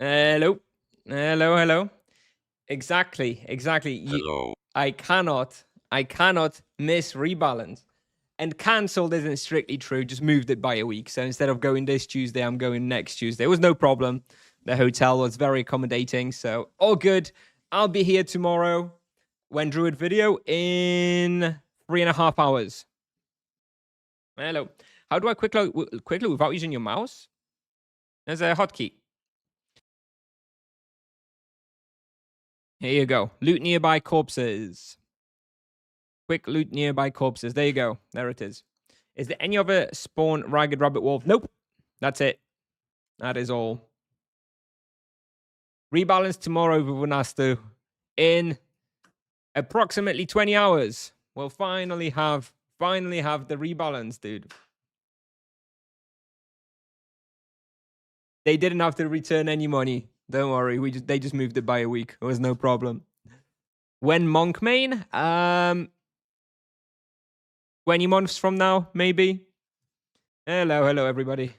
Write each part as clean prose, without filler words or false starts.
Hello. Hello, hello. Exactly. Hello. I cannot miss Rebalance. And cancelled isn't strictly true, just moved it by a week. So instead of going this Tuesday, I'm going next Tuesday. It was no problem. The hotel was very accommodating. So all good. I'll be here tomorrow when Druid video in 3.5 hours. Hello. How do I quickly without using your mouse? There's a hotkey. Here you go. Loot nearby corpses. Quick loot nearby corpses. There you go. There it is. Is there any other spawn ragged rabbit wolf? Nope. That's it. That is all. Rebalance tomorrow with Unastu in approximately 20 hours. We'll finally have the rebalance, dude. They didn't have to return any money. Don't worry. They just moved it by a week. It was no problem. When Monk main? 20 months from now, maybe. Hello, everybody.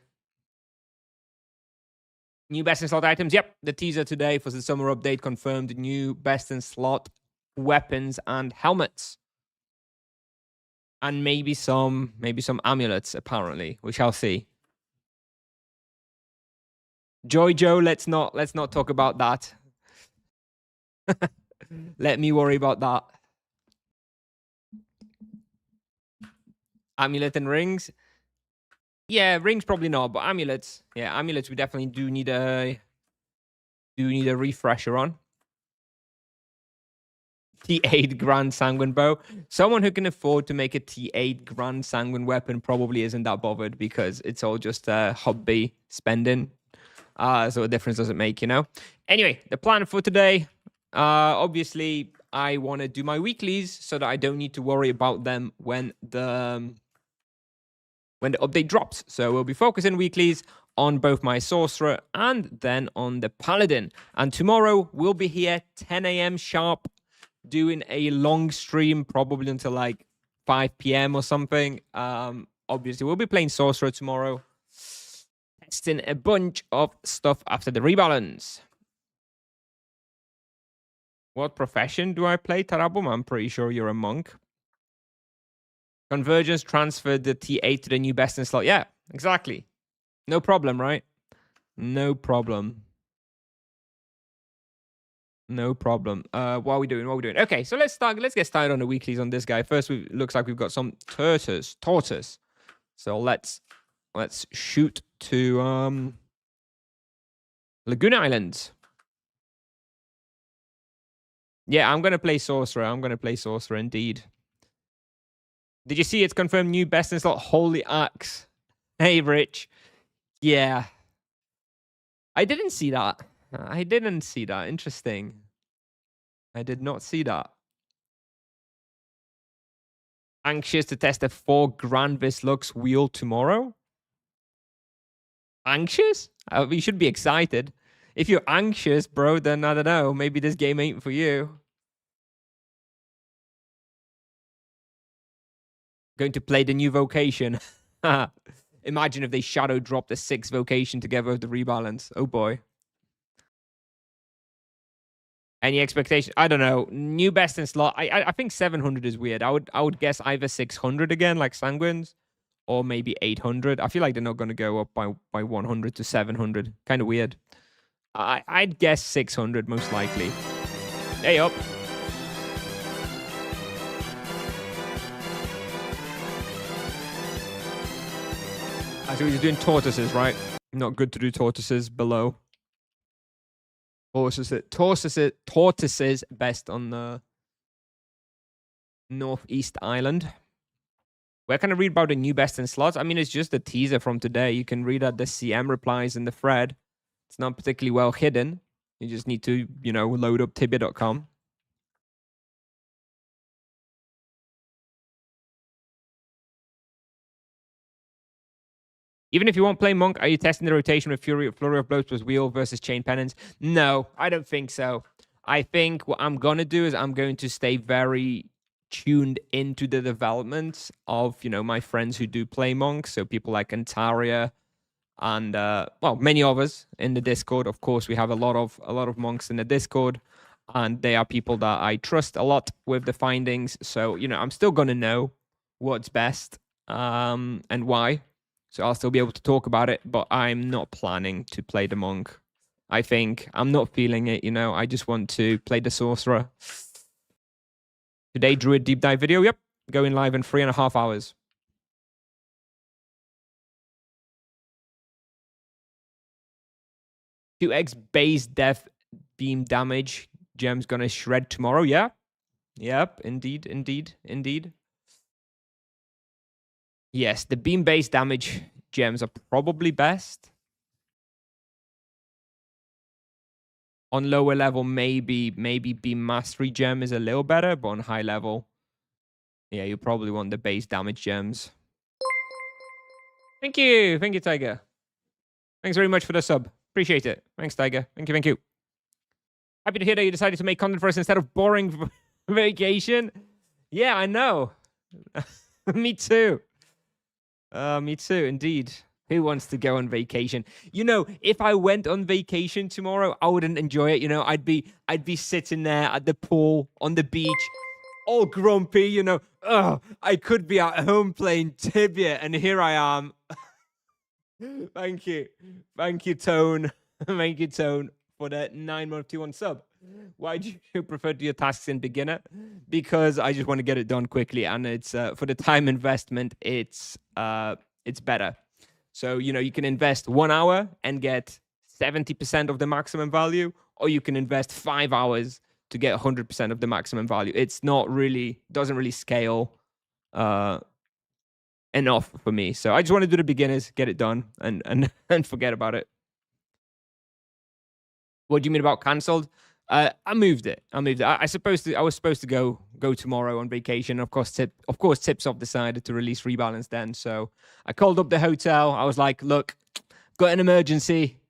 New best in slot items. Yep, the teaser today for the summer update confirmed new best in slot weapons and helmets. And maybe some amulets, apparently. We shall see. Jojo, let's not talk about that. Let me worry about that. Amulet and rings. Yeah, rings probably not, but amulets. Yeah, amulets we definitely do need a refresher on. T8 Grand Sanguine Bow. Someone who can afford to make a T8 Grand Sanguine weapon probably isn't that bothered because it's all just hobby spending. So a difference doesn't make, you know. Anyway, the plan for today, obviously, I want to do my weeklies so that I don't need to worry about them when the update drops. So we'll be focusing weeklies on both my Sorcerer and then on the Paladin. And tomorrow we'll be here 10 a.m. sharp doing a long stream, probably until like 5 p.m. or something. Obviously, we'll be playing Sorcerer tomorrow. Testing a bunch of stuff after the rebalance. What profession do I play, Tarabum? I'm pretty sure you're a monk. Convergence transferred the T8 to the new best in slot. Yeah, exactly. No problem, right? No problem. No problem. What are we doing? Okay, so let's get started on the weeklies on this guy. First, looks like we've got some tortoise. So let's shoot to Lagoon Islands. Yeah, I'm gonna play Sorcerer. Indeed. Did you see it's confirmed new best in slot Holy Axe? Hey, Rich. Yeah. I didn't see that. Interesting. I did not see that. Anxious to test a 4 Grand Lux wheel tomorrow? Anxious? You should be excited. If you're anxious, bro, then I don't know. Maybe this game ain't for you. Going to play the new vocation. Imagine if they shadow dropped the 6 vocation together with the rebalance. Oh boy. Any expectation? I don't know. New best in slot. I think 700 is weird. I would guess either 600 again, like Sanguines, or maybe 800. I feel like they're not going to go up by 100 to 700. Kind of weird. I'd guess 600 most likely. Hey up. So he's doing tortoises, right? Not good to do tortoises below. Tortoises best on the Northeast Island. Where can I read about the new best in slots? I mean, it's just a teaser from today. You can read out the CM replies in the thread. It's not particularly well hidden. You just need to, load up Tibia.com. Even if you won't play Monk, are you testing the rotation with Flurry of Blows plus Wheel versus Chain Penance? No, I don't think so. I think what I'm going to do is I'm going to stay very tuned into the development of, my friends who do play Monk. So people like Antaria, and well, many others in the Discord. Of course, we have a lot of monks in the Discord, and they are people that I trust a lot with the findings. So I'm still gonna know what's best and why. So I'll still be able to talk about it, but I'm not planning to play the monk. I think I'm not feeling it. I just want to play the sorcerer. Today, Druid deep dive video. Yep, going live in 3.5 hours. 2x base death beam damage. Gem's gonna shred tomorrow. Yeah. Yep. Indeed. Yes, the beam base damage gems are probably best. On lower level, maybe beam mastery gem is a little better, but on high level, yeah, you probably want the base damage gems. Thank you, Tiger. Thanks very much for the sub. Appreciate it. Thanks, Tiger. Thank you. Happy to hear that you decided to make content for us instead of boring vacation. Yeah, I know. Me too. Me too, indeed. Who wants to go on vacation? If I went on vacation tomorrow, I wouldn't enjoy it. I'd be sitting there at the pool on the beach, all grumpy. I could be at home playing Tibia, and here I am. Thank you, Tone. Thank you, Tone, for the 9-month-21 sub. Why do you prefer to do your tasks in beginner? Because I just want to get it done quickly, and it's for the time investment. It's better. So you can invest 1 hour and get 70% of the maximum value, or you can invest 5 hours to get 100% of the maximum value. It's not really doesn't really scale enough for me. So I just want to do the beginners, get it done, and forget about it. What do you mean about cancelled? I moved it. I was supposed to go tomorrow on vacation. Of course, Tipsoft decided to release Rebalance then. So I called up the hotel. I was like, look, got an emergency.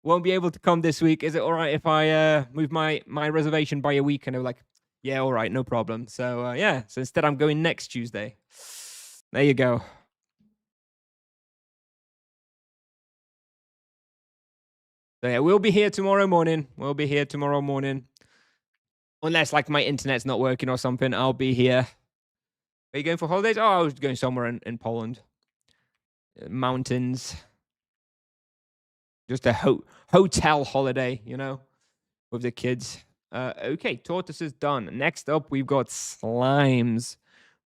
Won't be able to come this week. Is it all right if I move my reservation by a week? And they were like, yeah, all right, no problem. So yeah, so instead I'm going next Tuesday. There you go. So yeah, we'll be here tomorrow morning. Unless like my internet's not working or something, I'll be here. Are you going for holidays? Oh, I was going somewhere in Poland. Mountains. Just a hotel holiday, with the kids. Okay, tortoise is done. Next up, we've got slimes,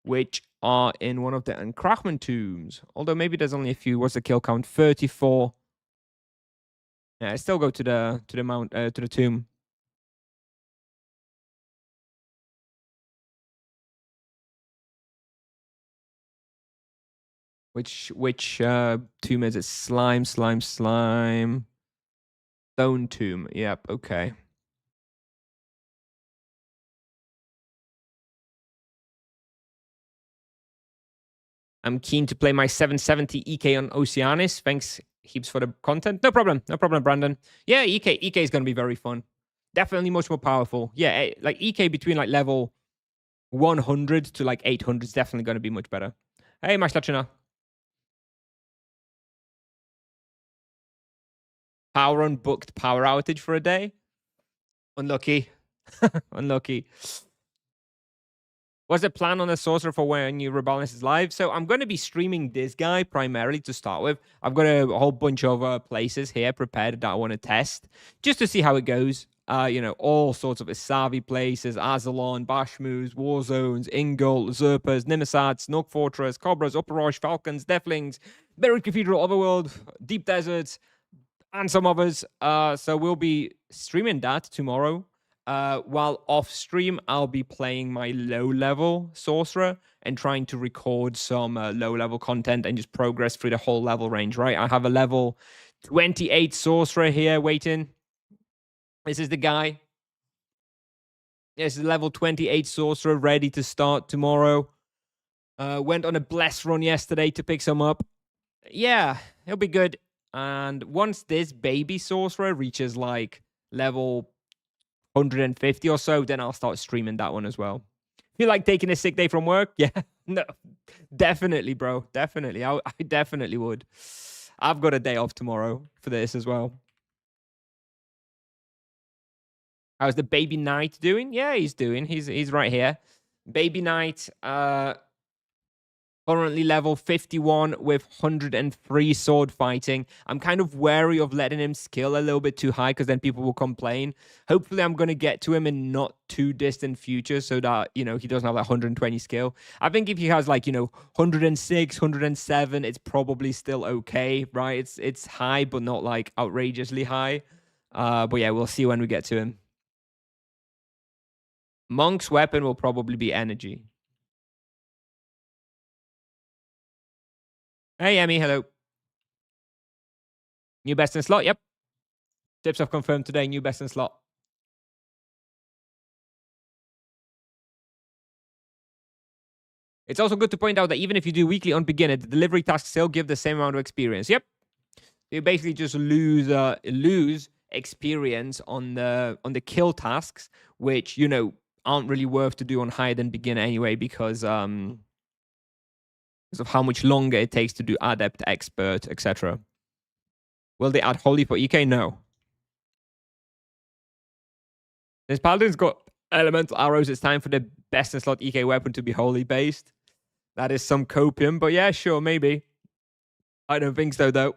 which are in one of the Encrachment tombs. Although maybe there's only a few. What's the kill count? 34. Yeah, I still go to the tomb. Which tomb is it? Slime. Stone tomb. Yep. Okay. I'm keen to play my 770 EK on Oceanus. Thanks heaps for the content. No problem, Brandon. Yeah, EK is going to be very fun. Definitely much more powerful. Yeah, like EK between like level 100 to like 800 is definitely going to be much better. Hey, Mashlachina. Power unbooked power outage for a day. Unlucky. Unlucky. What's the plan on the sorcerer for when you rebalance is live? So I'm going to be streaming this guy primarily to start with. I've got a whole bunch of places here prepared that I want to test just to see how it goes. All sorts of Isavi places, Azalon, Bashmoos, War Zones, Ingol, Zerpers, Nimesats, Nook Fortress, Cobras, Upper Roche, Falcons, Deathlings, Buried Cathedral, Otherworld, Deep Deserts, and some others. So we'll be streaming that tomorrow. While off stream, I'll be playing my low-level sorcerer and trying to record some low-level content and just progress through the whole level range, right? I have a level 28 sorcerer here waiting. This is the guy. This is level 28 sorcerer ready to start tomorrow. Went on a bless run yesterday to pick some up. Yeah, it'll be good. And once this baby sorcerer reaches like level 150 or so, then I'll start streaming that one as well. Feel like taking a sick day from work? Yeah, no, definitely, bro. Definitely. I definitely would. I've got a day off tomorrow for this as well. How's the baby knight doing? Yeah, he's doing. He's right here. Baby knight, currently level 51 with 103 sword fighting. I'm kind of wary of letting him skill a little bit too high because then people will complain. Hopefully, I'm going to get to him in not too distant future so that, he doesn't have like 120 skill. I think if he has like, 106, 107, it's probably still okay, right? It's high, but not like outrageously high. But yeah, we'll see when we get to him. Monk's weapon will probably be energy. Hey, Emmy, hello. New best in slot, yep. Tips have confirmed today, new best in slot. It's also good to point out that even if you do weekly on beginner, the delivery tasks still give the same amount of experience. Yep. You basically just lose experience on the kill tasks, which aren't really worth to do on higher than beginner anyway, because of how much longer it takes to do adept, expert, etc. Will they add holy for EK? No. Since Paladin's got elemental arrows, it's time for the best in slot EK weapon to be holy based. That is some copium, but yeah, sure, maybe. I don't think so, though.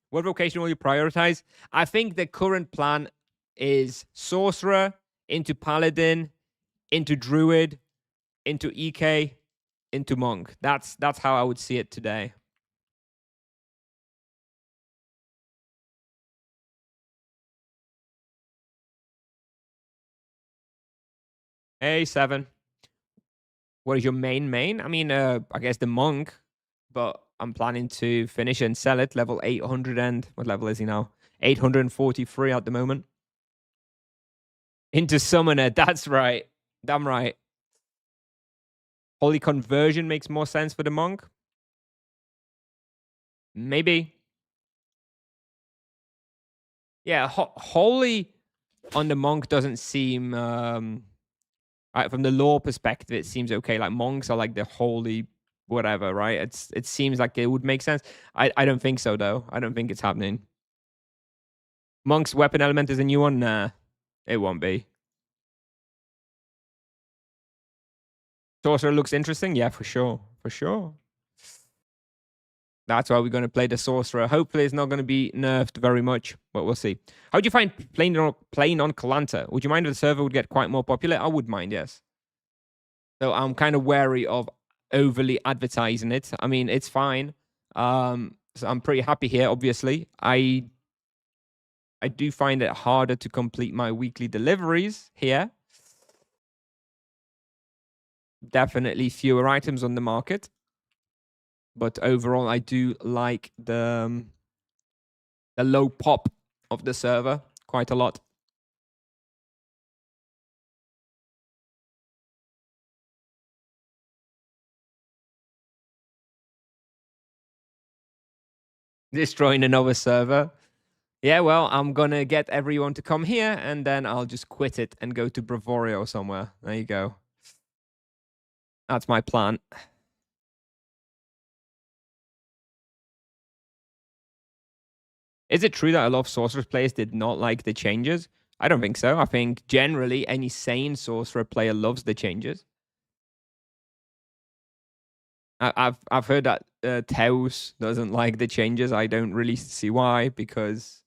What vocation will you prioritize? I think the current plan is sorcerer into paladin, into druid, into EK, into monk. That's how I would see it today. Hey, 7. What is your main? I mean, I guess the monk, but I'm planning to finish and sell it level 800 and what level is he now? 843 at the moment. Into summoner, that's right. Damn right. Holy conversion makes more sense for the monk. Maybe. Yeah, holy on the monk doesn't seem right from the lore perspective. It seems okay. Like monks are like the holy whatever, right? It seems like it would make sense. I don't think so though. I don't think it's happening. Monk's weapon element is a new one. Nah, it won't be. Sorcerer looks interesting. Yeah, for sure, for sure. That's why we're going to play the sorcerer. Hopefully, it's not going to be nerfed very much, but we'll see. How do you find playing on Kalanta? Would you mind if the server would get quite more popular? I would mind, yes. So I'm kind of wary of overly advertising it. I mean, it's fine. So I'm pretty happy here. Obviously, I do find it harder to complete my weekly deliveries here. Definitely fewer items on the market, but overall, I do like the low pop of the server quite a lot. Destroying another server. Yeah, well, I'm gonna get everyone to come here, and then I'll just quit it and go to Bravorio somewhere. There you go. That's my plan. Is it true that a lot of Sorcerers players did not like the changes? I don't think so. I think generally any sane Sorcerer player loves the changes. I've heard that Teus doesn't like the changes. I don't really see why, because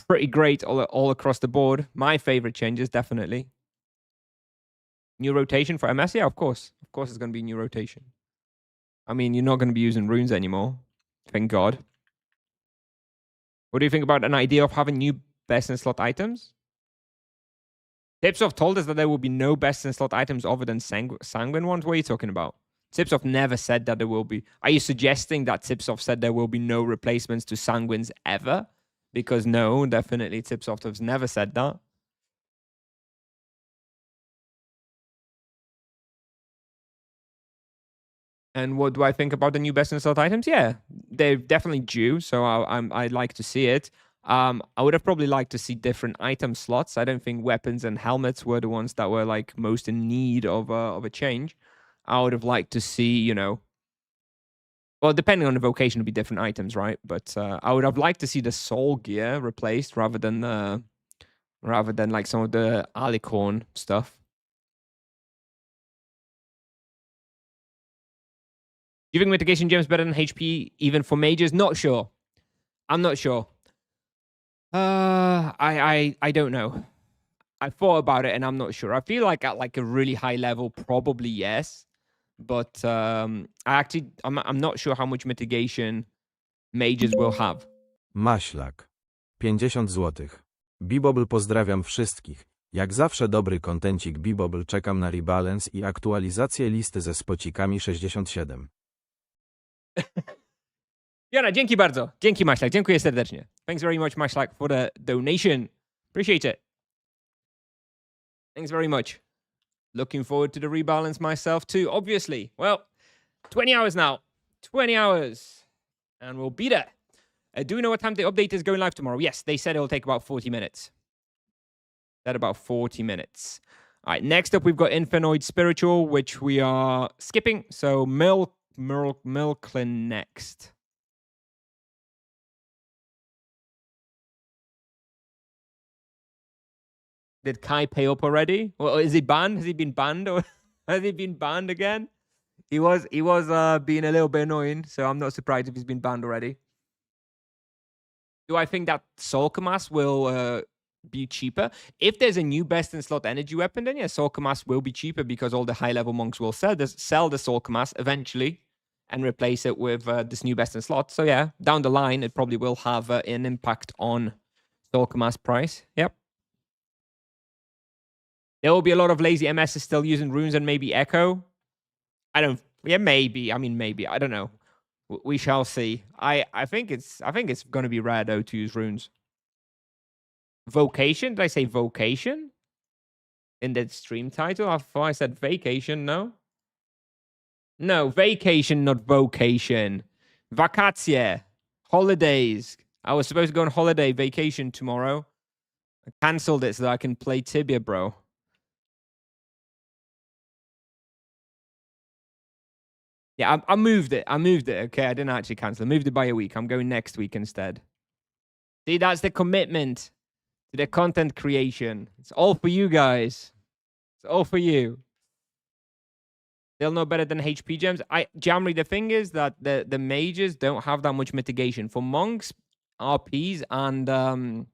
pretty great all across the board. My favorite changes, definitely. New rotation for MS? Yeah, of course. Of course, it's going to be new rotation. I mean, you're not going to be using runes anymore. Thank God. What do you think about an idea of having new best in slot items? Tipsoft told us that there will be no best in slot items other than sanguine ones. What are you talking about? Tipsoft never said that there will be. Are you suggesting that Tipsoft said there will be no replacements to sanguines ever? Because no, definitely Tipsoft has never said that. And what do I think about the new best in slot items? Yeah, they're definitely due. So I'd like to see it. I would have probably liked to see different item slots. I don't think weapons and helmets were the ones that were like most in need of a change. I would have liked to see, Well, depending on the vocation, it'll be different items, right? But I would have liked to see the soul gear replaced rather than like some of the alicorn stuff. Do you think mitigation gems better than HP even for mages? Not sure. I'm not sure. I don't know. I thought about it and I'm not sure. I feel like at like a really high level, probably yes. But I'm not sure how much mitigation mages will have. Maślak. 50 złotych. Bibobl pozdrawiam wszystkich. Jak zawsze dobry kontencik Bibobl, czekam na Rebalance i aktualizację listy ze spocikami 67. Jana, dzięki bardzo. Dzięki Maślak. Dziękuję serdecznie. Thanks very much Maślak for the donation. Appreciate it. Thanks very much. Looking forward to the rebalance myself too, obviously. Well, 20 hours now. 20 hours. And we'll be there. Do we know what time the update is going live tomorrow? Yes, they said it'll take about 40 minutes. At about 40 minutes. All right, next up, we've got Infernoid Spiritual, which we are skipping. So Milklin next. Did Kai pay up already? Well, is he banned? Has he been banned or has he been banned again? He was being a little bit annoying, so I'm not surprised if he's been banned already. Do I think that Solkamas will be cheaper? If there's a new best in slot energy weapon, then yeah, Solkamas will be cheaper because all the high level monks will sell the Solkamas eventually and replace it with this new best in slot. So yeah, down the line, it probably will have an impact on Solkamas price. Yep. There will be a lot of lazy MSs still using runes and maybe Echo. Yeah, maybe. I mean, maybe. I don't know. We shall see. I think it's going to be rare though to use runes. Vocation? Did I say vocation? In that stream title? I thought I said vacation, no? No, vacation, not vocation. Vakatie. Holidays. I was supposed to go on holiday vacation tomorrow. I cancelled it so that I can play Tibia, bro. Yeah, I moved it. Okay, I didn't actually cancel. I moved it by a week. I'm going next week instead. See, that's the commitment to the content creation. It's all for you guys. It's all for you. They'll know better than HP gems. Jamri, the thing is that the mages don't have that much mitigation. For monks, RPs, and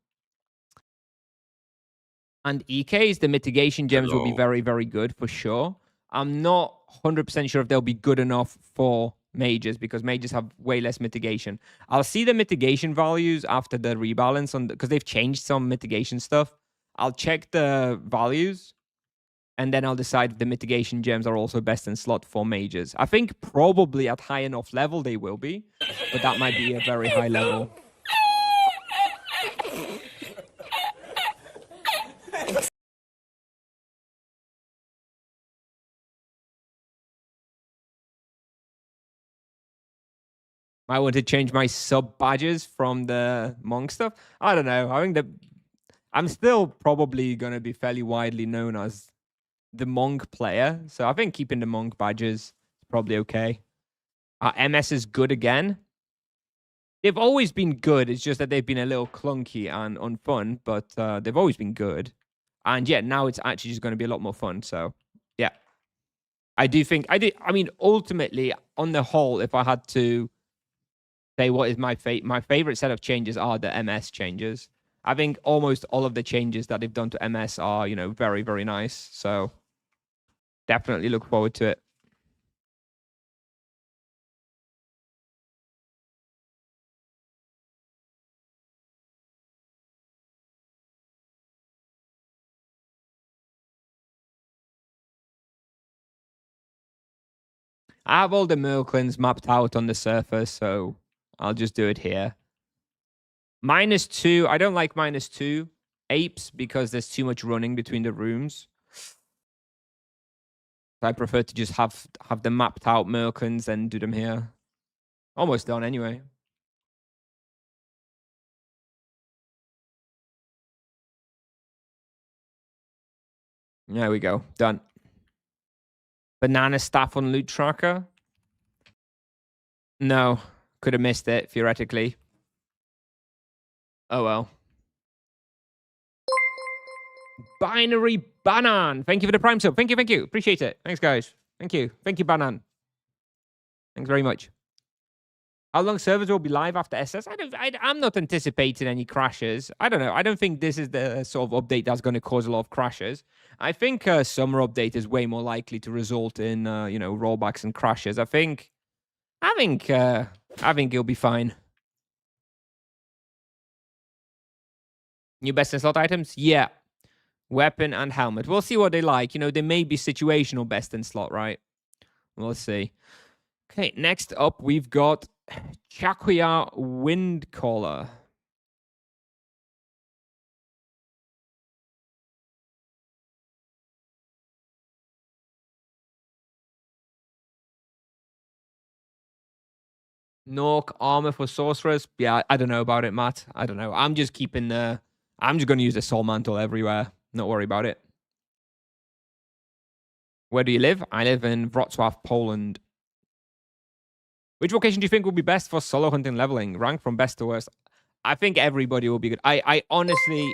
EKs, the mitigation gems will be very, very good for sure. I'm not 100% sure if they'll be good enough for mages because mages have way less mitigation. I'll see the mitigation values after the rebalance because they've changed some mitigation stuff. I'll check the values and then I'll decide if the mitigation gems are also best in slot for mages. I think probably at high enough level they will be, but that might be a very high level. I want to change my sub badges from the monk stuff. I don't know. I think that I'm still probably going to be fairly widely known as the monk player. So I think keeping the monk badges is probably okay. MS is good again. They've always been good. It's just that they've been a little clunky and unfun, but they've always been good. And yeah, now it's actually just going to be a lot more fun. So yeah, I mean, ultimately, on the whole, if I had to say what is my favorite set of changes are the MS changes. I think almost all of the changes that they've done to MS are, very, very nice. So definitely look forward to it. I have all the Merklins mapped out on the surface, so I'll just do it here. -2. I don't like -2 apes because there's too much running between the rooms. I prefer to just have the mapped out Merklins and do them here. Almost done anyway. There we go. Done. Banana staff on loot tracker. No, could have missed it, theoretically. Oh well. Binary Banan. Thank you for the Prime sub. Thank you. Appreciate it. Thanks, guys. Thank you, Banan. Thanks very much. How long servers will be live after SS? I'm not anticipating any crashes. I don't know. I don't think this is the sort of update that's going to cause a lot of crashes. I think summer update is way more likely to result in rollbacks and crashes. I think it'll be fine. New best in slot items? Yeah. Weapon and helmet. We'll see what they like. They may be situational best in slot, right? We'll see. Okay, next up we've got Chakuya Windcaller. Nork armor for sorcerers. Yeah, I don't know about it, Matt. I don't know. I'm just going to use the soul mantle everywhere. Not worry about it. Where do you live? I live in Wrocław, Poland. Which vocation do you think will be best for solo hunting leveling? Rank from best to worst. I think everybody will be good. I honestly...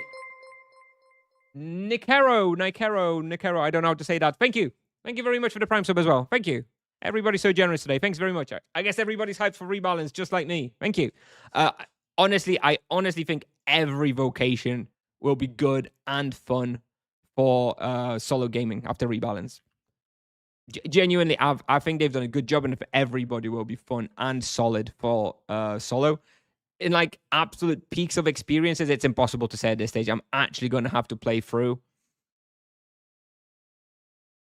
Nikero. I don't know how to say that. Thank you. Thank you very much for the Prime sub as well. Thank you. Everybody's so generous today. Thanks very much. I guess everybody's hyped for Rebalance, just like me. Thank you. I honestly think every vocation will be good and fun for solo gaming after Rebalance. Genuinely, I think they've done a good job, and if everybody will be fun and solid for solo. In like absolute peaks of experiences, it's impossible to say at this stage. I'm actually going to have to play through.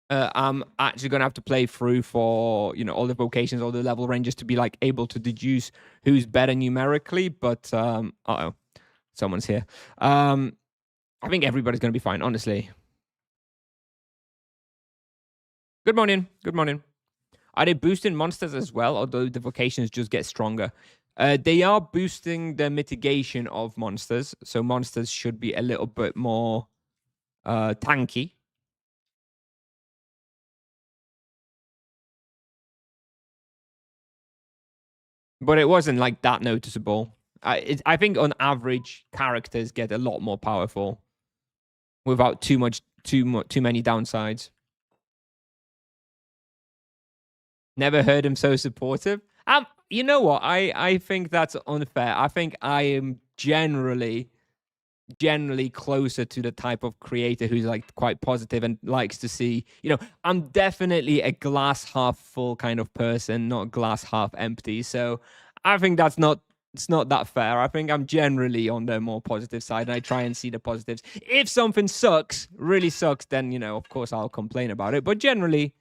I'm actually going to have to play through for, all the vocations, all the level ranges to be like able to deduce who's better numerically. But, uh-oh, someone's here. I think everybody's going to be fine, honestly. Good morning. Are they boosting monsters as well, although the vocations just get stronger? They are boosting the mitigation of monsters, so monsters should be a little bit more tanky. But it wasn't like that noticeable. I think on average, characters get a lot more powerful without too many downsides. Never heard him so supportive. You know what? I think that's unfair. I think I am generally closer to the type of creator who's like quite positive and likes to see, I'm definitely a glass half full kind of person, not glass half empty. So I think it's not that fair. I think I'm generally on the more positive side, and I try and see the positives. If something really sucks, then, of course I'll complain about it. But generally,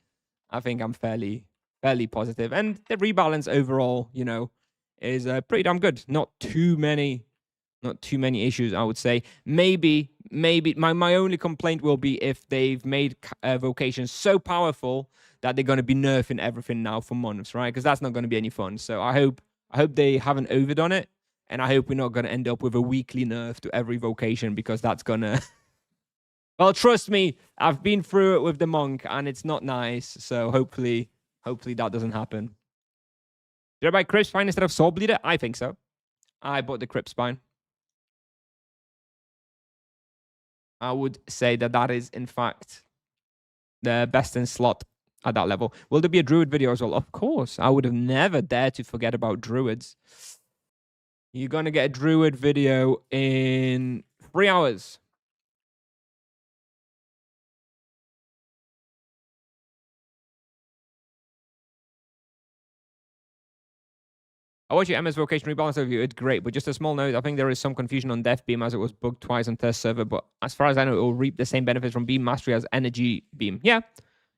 I think I'm fairly positive. And the Rebalance overall, is pretty damn good. Not too many issues, I would say. Maybe my only complaint will be if they've made vocations so powerful that they're going to be nerfing everything now for months, right? Because that's not going to be any fun. So I hope they haven't overdone it, and I hope we're not going to end up with a weekly nerf to every vocation, because that's going to... Well, trust me, I've been through it with the monk, and it's not nice. So hopefully that doesn't happen. Did I buy Crypt Spine instead of Soul Bleeder? I think so. I bought the Crypt Spine. I would say that is, in fact, the best in slot at that level. Will there be a Druid video as well? Of course. I would have never dared to forget about Druids. You're going to get a Druid video in 3 hours. I watched your MS Vocation Rebalance overview. It's great, but just a small note. I think there is some confusion on Death Beam, as it was bugged twice on test server. But as far as I know, it will reap the same benefits from Beam Mastery as Energy Beam. Yeah,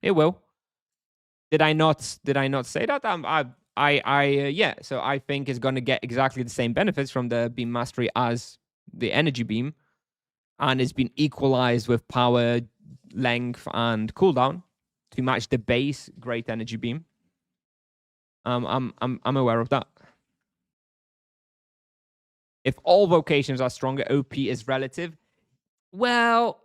it will. Did I not say that? Yeah. So I think it's going to get exactly the same benefits from the Beam Mastery as the Energy Beam, and it's been equalized with power, length, and cooldown to match the base Great Energy Beam. I'm aware of that. If all vocations are stronger, OP is relative. Well,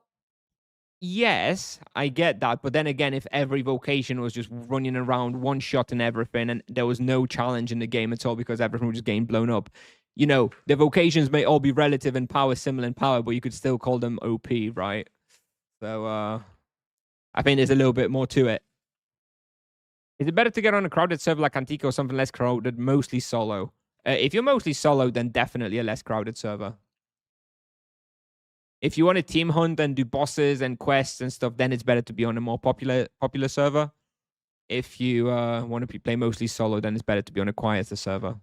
Yes, I get that. But then again, if every vocation was just running around one shot and everything, and there was no challenge in the game at all because everything was just getting blown up, you know, the vocations may all be relative in power, similar in power, but you could still call them OP, right? So I think there's a little bit more to it. Is it better to get on a crowded server like Antica or something less crowded, mostly solo? If you're mostly solo, then definitely a less crowded server. If you want to team hunt and do bosses and quests and stuff, then it's better to be on a more popular server. If you want to play mostly solo, then it's better to be on a quieter server.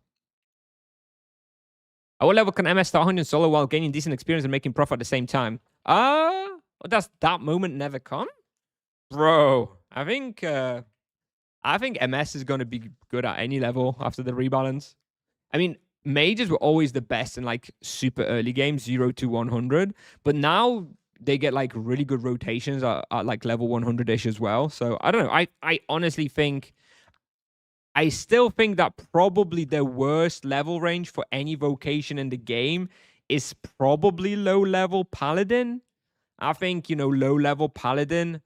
At what level can MS start hunting solo while gaining decent experience and making profit at the same time? Does that moment never come? Bro, I think MS is going to be good at any level after the rebalance. I mean, mages were always the best in like super early games, 0 to 100, but now they get like really good rotations at like level 100-ish as well. So I don't know. I honestly think, I still think that probably the worst level range for any vocation in the game is probably low level paladin. I think, you know, low level paladin.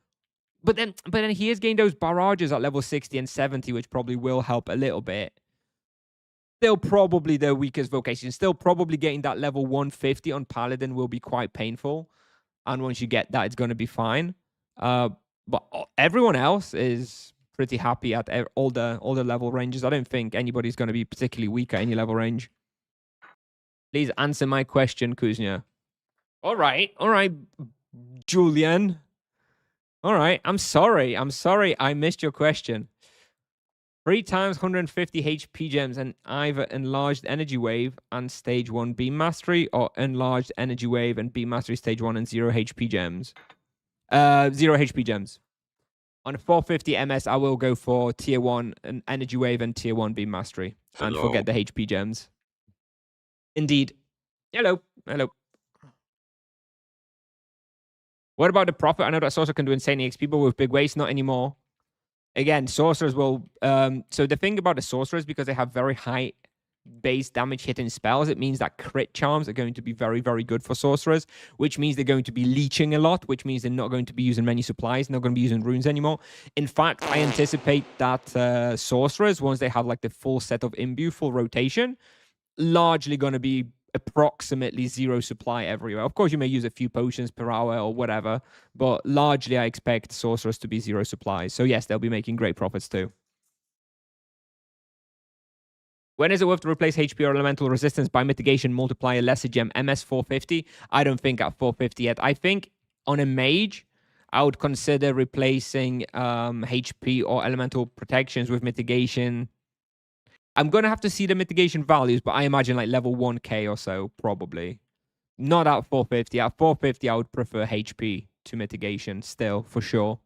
But then he is getting those barrages at level 60 and 70, which probably will help a little bit. Still probably the weakest vocation. Still probably getting that level 150 on paladin will be quite painful. And once you get that, it's going to be fine. But everyone else is pretty happy at all the level ranges. I don't think anybody's going to be particularly weak at any level range. Please answer my question, Kuznia. All right, Julian. All right, I'm sorry. I missed your question. 3 times 150 HP gems and either enlarged energy wave and stage 1 beam mastery, or enlarged energy wave and beam mastery stage 1 and 0 HP gems. 0 HP gems. On 450 MS, I will go for tier 1 and energy wave and tier 1 beam mastery. And forget the HP gems. Indeed. Hello. What about the profit? I know that sorcerer can do insane EXP, but with big waste, not anymore. Again, sorcerers will. So the thing about the sorcerers, because they have very high base damage hitting spells, it means that crit charms are going to be very, very good for sorcerers, which means they're going to be leeching a lot, which means they're not going to be using many supplies, not going to be using runes anymore. In fact, I anticipate that sorcerers, once they have like the full set of imbue, full rotation, largely going to be approximately 0 supply everywhere. Of course, you may use a few potions per hour or whatever, but largely I expect sorcerers to be 0 supplies. So yes, they'll be making great profits too. When is it worth to replace HP or elemental resistance by mitigation multiplier lesser gem MS 450? I don't think at 450 yet. I think on a mage, I would consider replacing HP or elemental protections with mitigation. I'm going to have to see the mitigation values, but I imagine like level 1k or so, probably. Not at 450. At 450, I would prefer HP to mitigation still, for sure.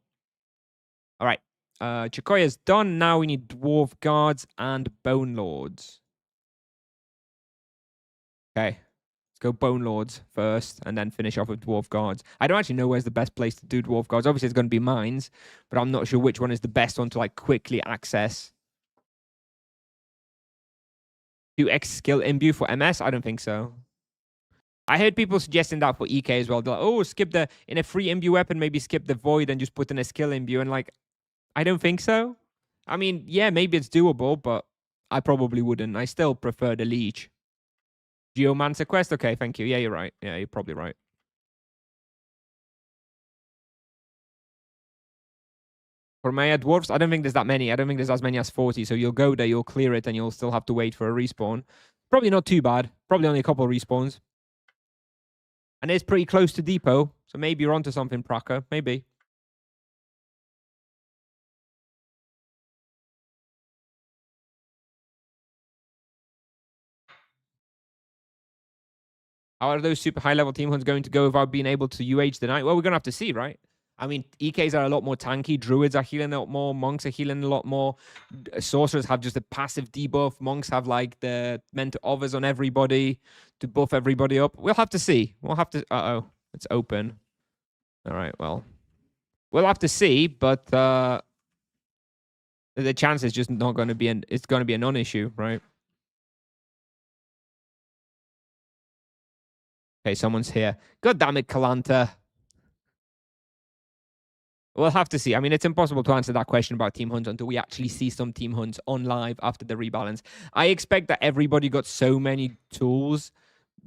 All right. Chikoya's done. Now we need Dwarf Guards and Bone Lords. Okay. Let's go Bone Lords first and then finish off with Dwarf Guards. I don't actually know where's the best place to do Dwarf Guards. Obviously, it's going to be mines, but I'm not sure which one is the best one to like quickly access. Do X skill imbue for MS? I don't think so. I heard people suggesting that for EK as well. They're like, oh, skip the, in a free imbue weapon, maybe skip the void and just put in a skill imbue. And like, I don't think so. I mean, yeah, maybe it's doable, but I probably wouldn't. I still prefer the leech. Geomancer quest? Okay, thank you. Yeah, you're right. Yeah, you're probably right. For Maya Dwarfs, I don't think there's that many. I don't think there's as many as 40. So you'll go there, you'll clear it, and you'll still have to wait for a respawn. Probably not too bad. Probably only a couple of respawns. And it's pretty close to depot. So maybe you're onto something, Pracker. Maybe. How are those super high level team hunts going to go without being able to UH the night? Well, we're going to have to see, right? I mean, EKs are a lot more tanky. Druids are healing a lot more. Monks are healing a lot more. Sorcerers have just a passive debuff. Monks have like the meant others on everybody to buff everybody up. We'll have to see. We'll have to. Uh-oh. It's open. All right. Well, we'll have to see, but the chance is just not going to be it's going to be a non-issue, right? Okay, someone's here. God damn it, Kalanta. We'll have to see. I mean, it's impossible to answer that question about team hunts until we actually see some team hunts on live after the rebalance. I expect that everybody got so many tools,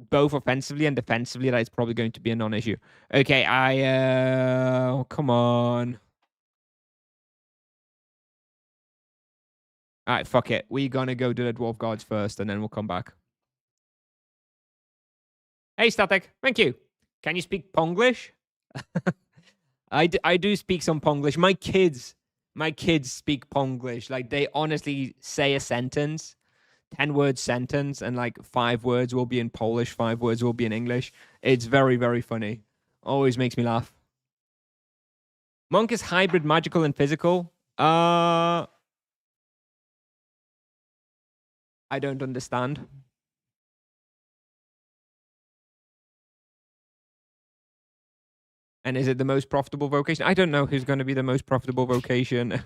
both offensively and defensively, that it's probably going to be a non-issue. Okay, come on. All right, fuck it. We're gonna go do the dwarf guards first, and then we'll come back. Hey, Static. Thank you. Can you speak Ponglish? I do speak some Ponglish. My kids speak Ponglish. Like, they honestly say a sentence, 10-word sentence, and like 5 words will be in Polish, 5 words will be in English. It's very, very funny. Always makes me laugh. Monk is hybrid, magical, and physical. I don't understand. And is it the most profitable vocation? I don't know who's going to be the most profitable vocation.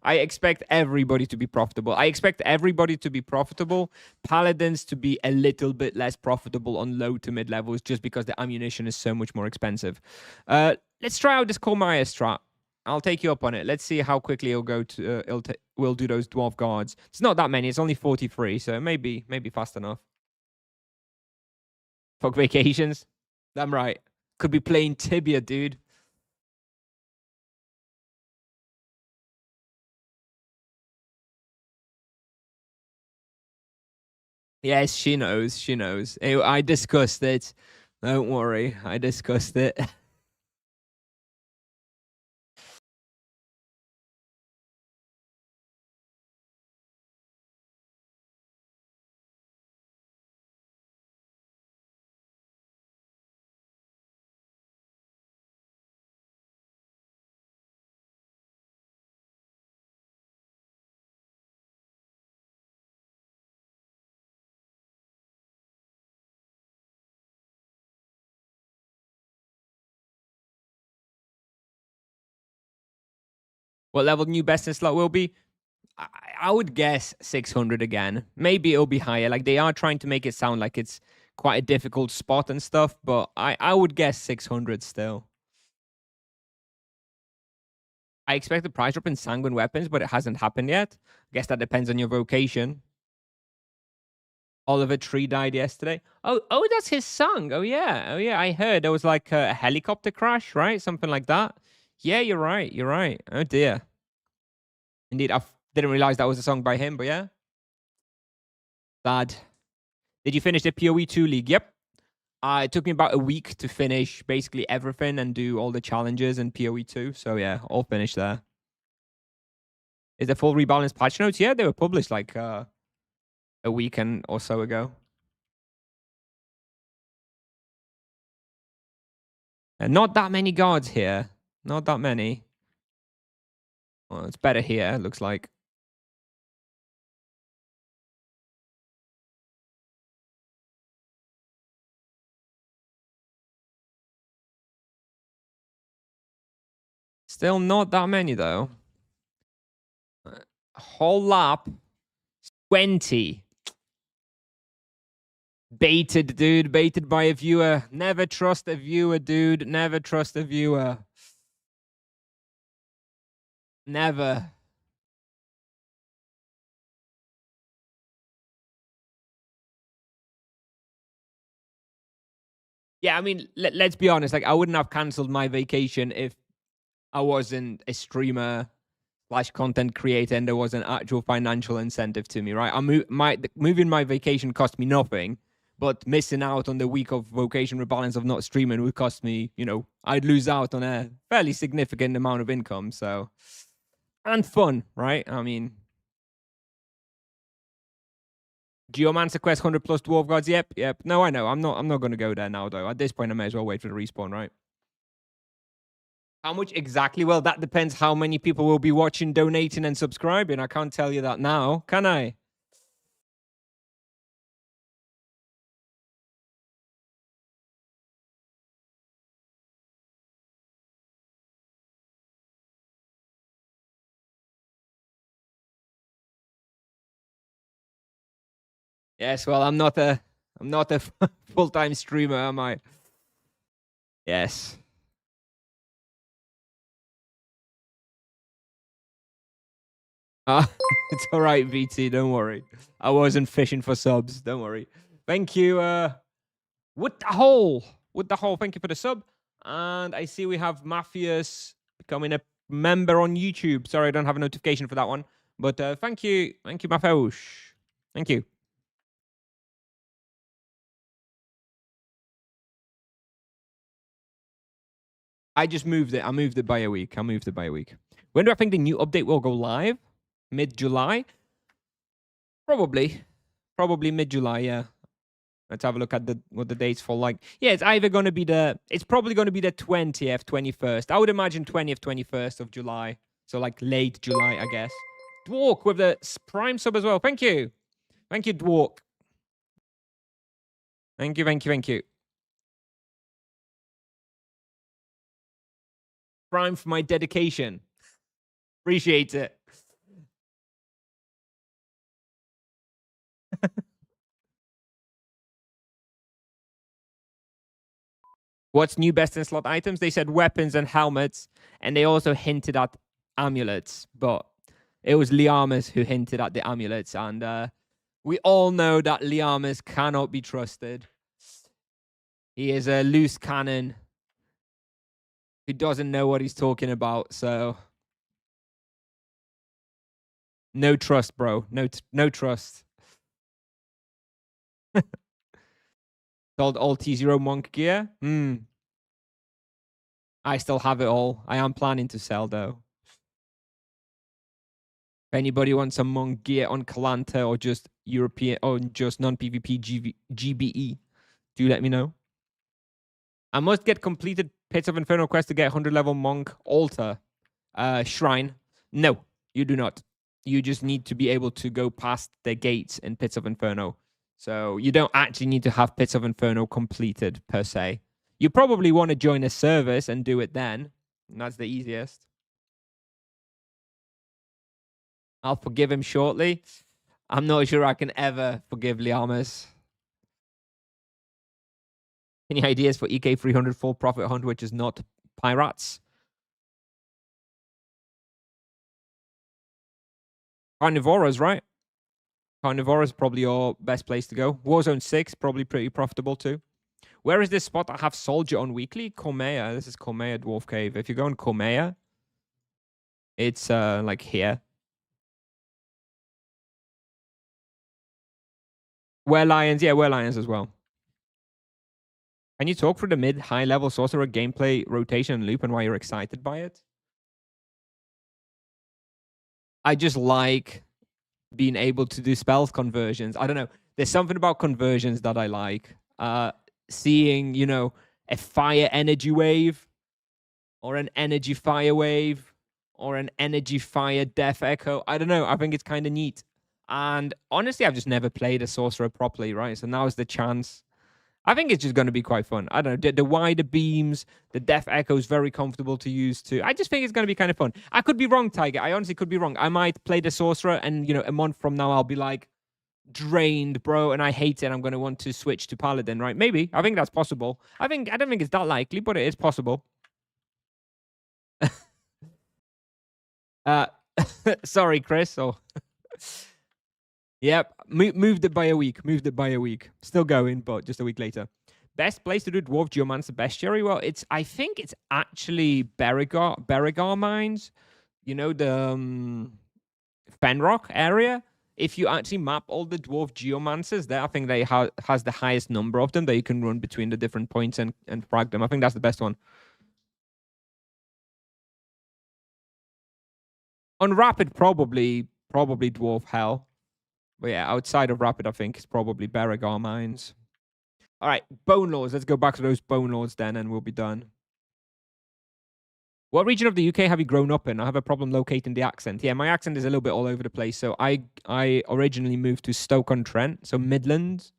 I expect everybody to be profitable. I expect everybody to be profitable. Paladins to be a little bit less profitable on low to mid levels just because the ammunition is so much more expensive. Let's try out this Kolmaya strat. I'll take you up on it. Let's see how quickly it'll go to. We'll do those dwarf guards. It's not that many. It's only 43, so maybe fast enough. Fuck vacations. I'm right. Could be playing Tibia, dude. Yes, she knows. She knows. I discussed it. Don't worry. I discussed it. What level new best in slot will be? I would guess 600 again. Maybe it'll be higher. Like, they are trying to make it sound like it's quite a difficult spot and stuff, but I would guess 600 still. I expect the price drop in sanguine weapons, but it hasn't happened yet. I guess that depends on your vocation. Oliver Tree died yesterday. Oh, that's his song. Oh yeah. I heard there was like a helicopter crash, right? Something like that. Yeah, you're right. You're right. Oh dear. Indeed, I didn't realize that was a song by him, but yeah. Sad. Did you finish the PoE2 league? Yep. It took me about a week to finish basically everything and do all the challenges in PoE2. So yeah, all finished there. Is the full rebalance patch notes? Yeah, they were published like a weekend or so ago. And not that many guards here. Not that many. Well, it's better here, it looks like. Still not that many, though. Whole lap. 20. Baited, dude. Baited by a viewer. Never trust a viewer, dude. Never trust a viewer. Never. Yeah, I mean, let's be honest. Like, I wouldn't have cancelled my vacation if I wasn't a streamer / content creator and there was an actual financial incentive to me, right? Moving my vacation cost me nothing, but missing out on the week of vocation rebalance of not streaming would cost me, I'd lose out on a fairly significant amount of income. So, and fun, right? I mean, Geomancer quest 100 plus dwarf gods. Yep. No, I know. I'm not going to go there now, though. At this point, I may as well wait for the respawn, right? How much exactly? Well, that depends how many people will be watching, donating, and subscribing. I can't tell you that now, can I? Yes, well, I'm not a full-time streamer, am I? Yes. It's all right, VT. Don't worry. I wasn't fishing for subs. Don't worry. Thank you. With the hole. With the hole. Thank you for the sub. And I see we have Mafias becoming a member on YouTube. Sorry, I don't have a notification for that one. But thank you. Thank you, Mafios. Thank you. I just moved it. I moved it by a week. When do I think the new update will go live? Mid-July? Probably mid-July, yeah. Let's have a look at what the dates for like. Yeah, it's either going to be it's probably going to be the 20th, 21st. I would imagine 20th, 21st of July. So like late July, I guess. Dwark with the Prime sub as well. Thank you. Thank you, Dwark. Thank you. Prime for my dedication. Appreciate it. What's new best in slot items? They said weapons and helmets, and they also hinted at amulets, but it was Liamas who hinted at the amulets, and we all know that Liamas cannot be trusted. He is a loose cannon who doesn't know what he's talking about, so no trust, bro. No trust. Sold all T0 monk gear. I still have it all. I am planning to sell though. If anybody wants some monk gear on Kalanta or just European or just non-PvP GBE, do let me know. I must get completed Pits of Inferno quest to get 100 level monk altar shrine. No, you do not. You just need to be able to go past the gates in Pits of Inferno. So you don't actually need to have Pits of Inferno completed per se. You probably want to join a service and do it then. And that's the easiest. I'll forgive him shortly. I'm not sure I can ever forgive Liamas. Any ideas for EK 300 full profit hunt, which is not pirates? Carnivoras, right? Carnivora's probably your best place to go. Warzone 6, probably pretty profitable too. Where is this spot I have Soldier on weekly? Komea. This is Komea Dwarf Cave. If you go in Komea, it's like here. Were Lions, yeah, Were Lions as well. Can you talk through the mid-high level sorcerer gameplay rotation and loop and why you're excited by it? I just like being able to do spells conversions. I don't know. There's something about conversions that I like. Seeing, you know, a fire energy wave or an energy fire wave or an energy fire death echo. I don't know. I think it's kind of neat. And honestly, I've just never played a sorcerer properly, right? So now is the chance. I think it's just going to be quite fun. I don't know. The wider beams, the death echo is very comfortable to use too. I just think it's going to be kind of fun. I could be wrong, Tiger. I honestly could be wrong. I might play the sorcerer and, you know, a month from now, I'll be like, drained, bro, and I hate it. I'm going to want to switch to Paladin, right? Maybe. I think that's possible. I don't think it's that likely, but it is possible. uh Sorry, Chris. Oh. Yep. Moved it by a week. Still going, but just a week later. Best place to do Dwarf Geomancer Bestiary? Well, I think it's actually Beregar Mines. You know, the Fenrock area. If you actually map all the Dwarf Geomancers there, I think they has the highest number of them that you can run between the different points and frag them. I think that's the best one. On Rapid, probably Dwarf Hell. But yeah, outside of Rapid, I think it's probably Beregar Mines. All right, Bone Lords. Let's go back to those Bone Lords then, and we'll be done. What region of the UK have you grown up in? I have a problem locating the accent. Yeah, my accent is a little bit all over the place. So I originally moved to Stoke-on-Trent, so Midlands.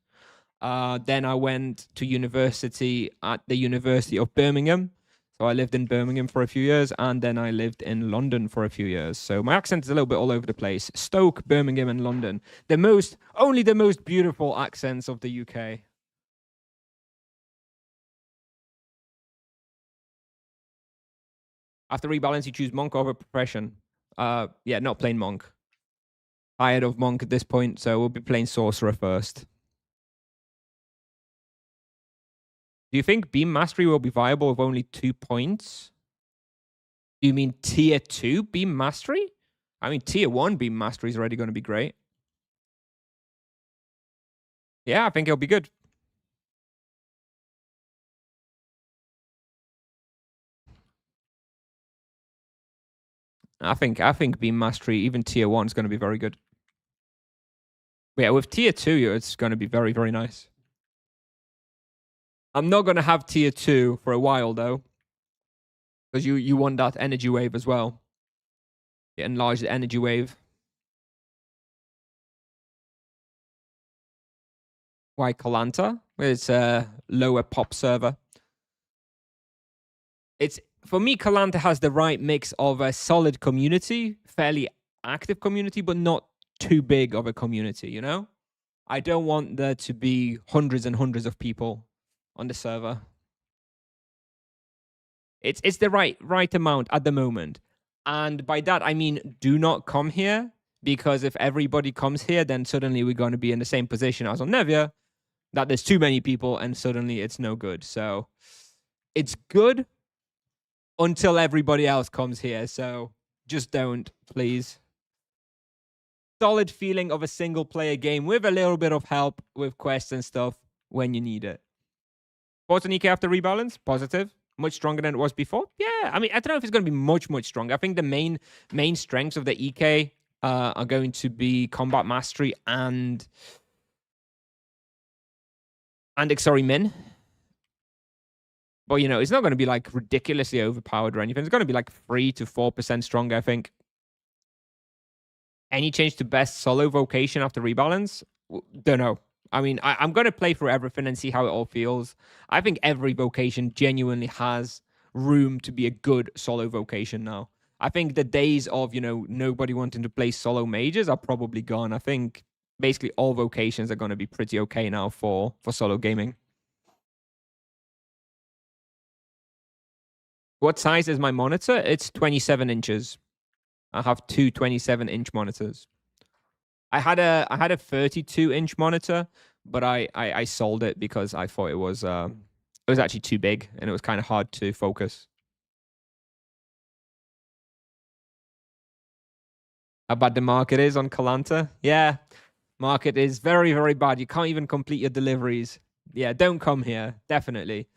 Then I went to university at the University of Birmingham. So I lived in Birmingham for a few years, and then I lived in London for a few years. So my accent is a little bit all over the place. Stoke, Birmingham, and London. Only the most beautiful accents of the UK. After rebalance, you choose monk over profession. Yeah, not plain monk. Tired of Monk at this point, so we'll be playing Sorcerer first. Do you think Beam Mastery will be viable with only 2 points? Do you mean tier 2 Beam Mastery? I mean, tier 1 Beam Mastery is already going to be great. Yeah, I think it'll be good. I think Beam Mastery, even tier 1, is going to be very good. But yeah, with tier 2, it's going to be very, very nice. I'm not going to have tier 2 for a while, though. Because you want that energy wave as well. You enlarge the energy wave. Why Kalanta? It's a lower pop server. It's for me, Kalanta has the right mix of a solid community, fairly active community, but not too big of a community, you know? I don't want there to be hundreds and hundreds of people on the server. It's the right amount at the moment. And by that I mean do not come here, because if everybody comes here, then suddenly we're going to be in the same position as on Nevia, that there's too many people and suddenly it's no good. So it's good until everybody else comes here. So just don't, please. Solid feeling of a single player game with a little bit of help with quests and stuff when you need it. Botanike after Rebalance, positive. Much stronger than it was before. Yeah, I mean, I don't know if it's going to be much stronger. I think the main strengths of the EK are going to be combat mastery and Ixori Min. But, you know, it's not going to be, like, ridiculously overpowered or anything. It's going to be, like, 3 to 4% stronger, I think. Any change to best solo vocation after Rebalance? Don't know. I mean, I'm going to play through everything and see how it all feels. I think every vocation genuinely has room to be a good solo vocation now. I think the days of, you know, nobody wanting to play solo mages are probably gone. I think basically all vocations are going to be pretty okay now for solo gaming. What size is my monitor? It's 27 inches. I have two 27-inch monitors. I had a 32-inch monitor, but I sold it because I thought it was actually too big and it was kind of hard to focus. How bad the market is on Kalanta? Yeah, market is very, very bad. You can't even complete your deliveries. Yeah, don't come here, definitely.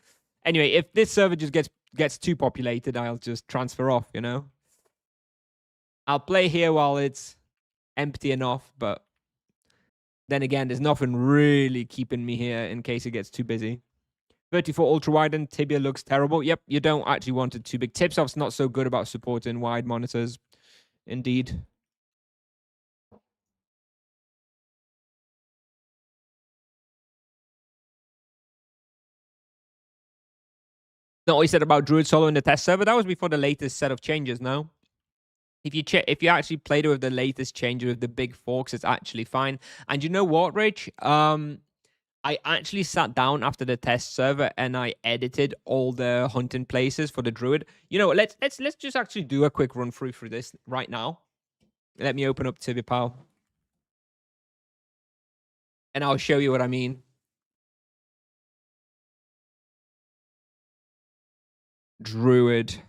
Anyway, if this server just gets too populated, I'll just transfer off, you know? I'll play here while it's empty enough, but then again, there's nothing really keeping me here in case it gets too busy. 34 ultra wide and Tibia looks terrible. Yep, you don't actually want it too big. Tipsoft's not so good about supporting wide monitors. Indeed. Not what he said about Druid Solo in the test server. That was before the latest set of changes, no? If you actually played it with the latest changes with the big forks, it's actually fine. And you know what, Rich? I actually sat down after the test server and I edited all the hunting places for the Druid. You know, let's just actually do a quick run through this right now. Let me open up Tibia Pal. And I'll show you what I mean. Druid.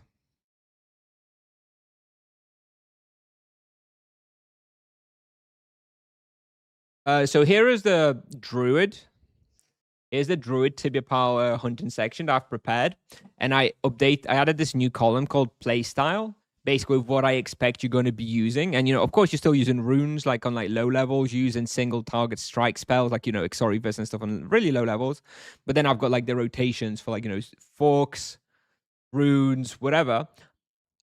So here is the Druid. Here's the Druid Tibia Power hunting section that I've prepared. And I added this new column called Playstyle, basically what I expect you're going to be using. And, you know, of course, you're still using runes, like on like low levels, using single target strike spells, like, you know, Exoribus and stuff on really low levels. But then I've got like the rotations for like, you know, forks, runes, whatever.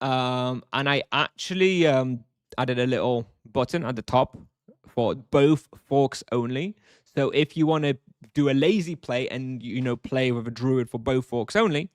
And I actually added a little button at the top for both forks only. So if you want to do a lazy play and, you know, play with a druid for both forks only,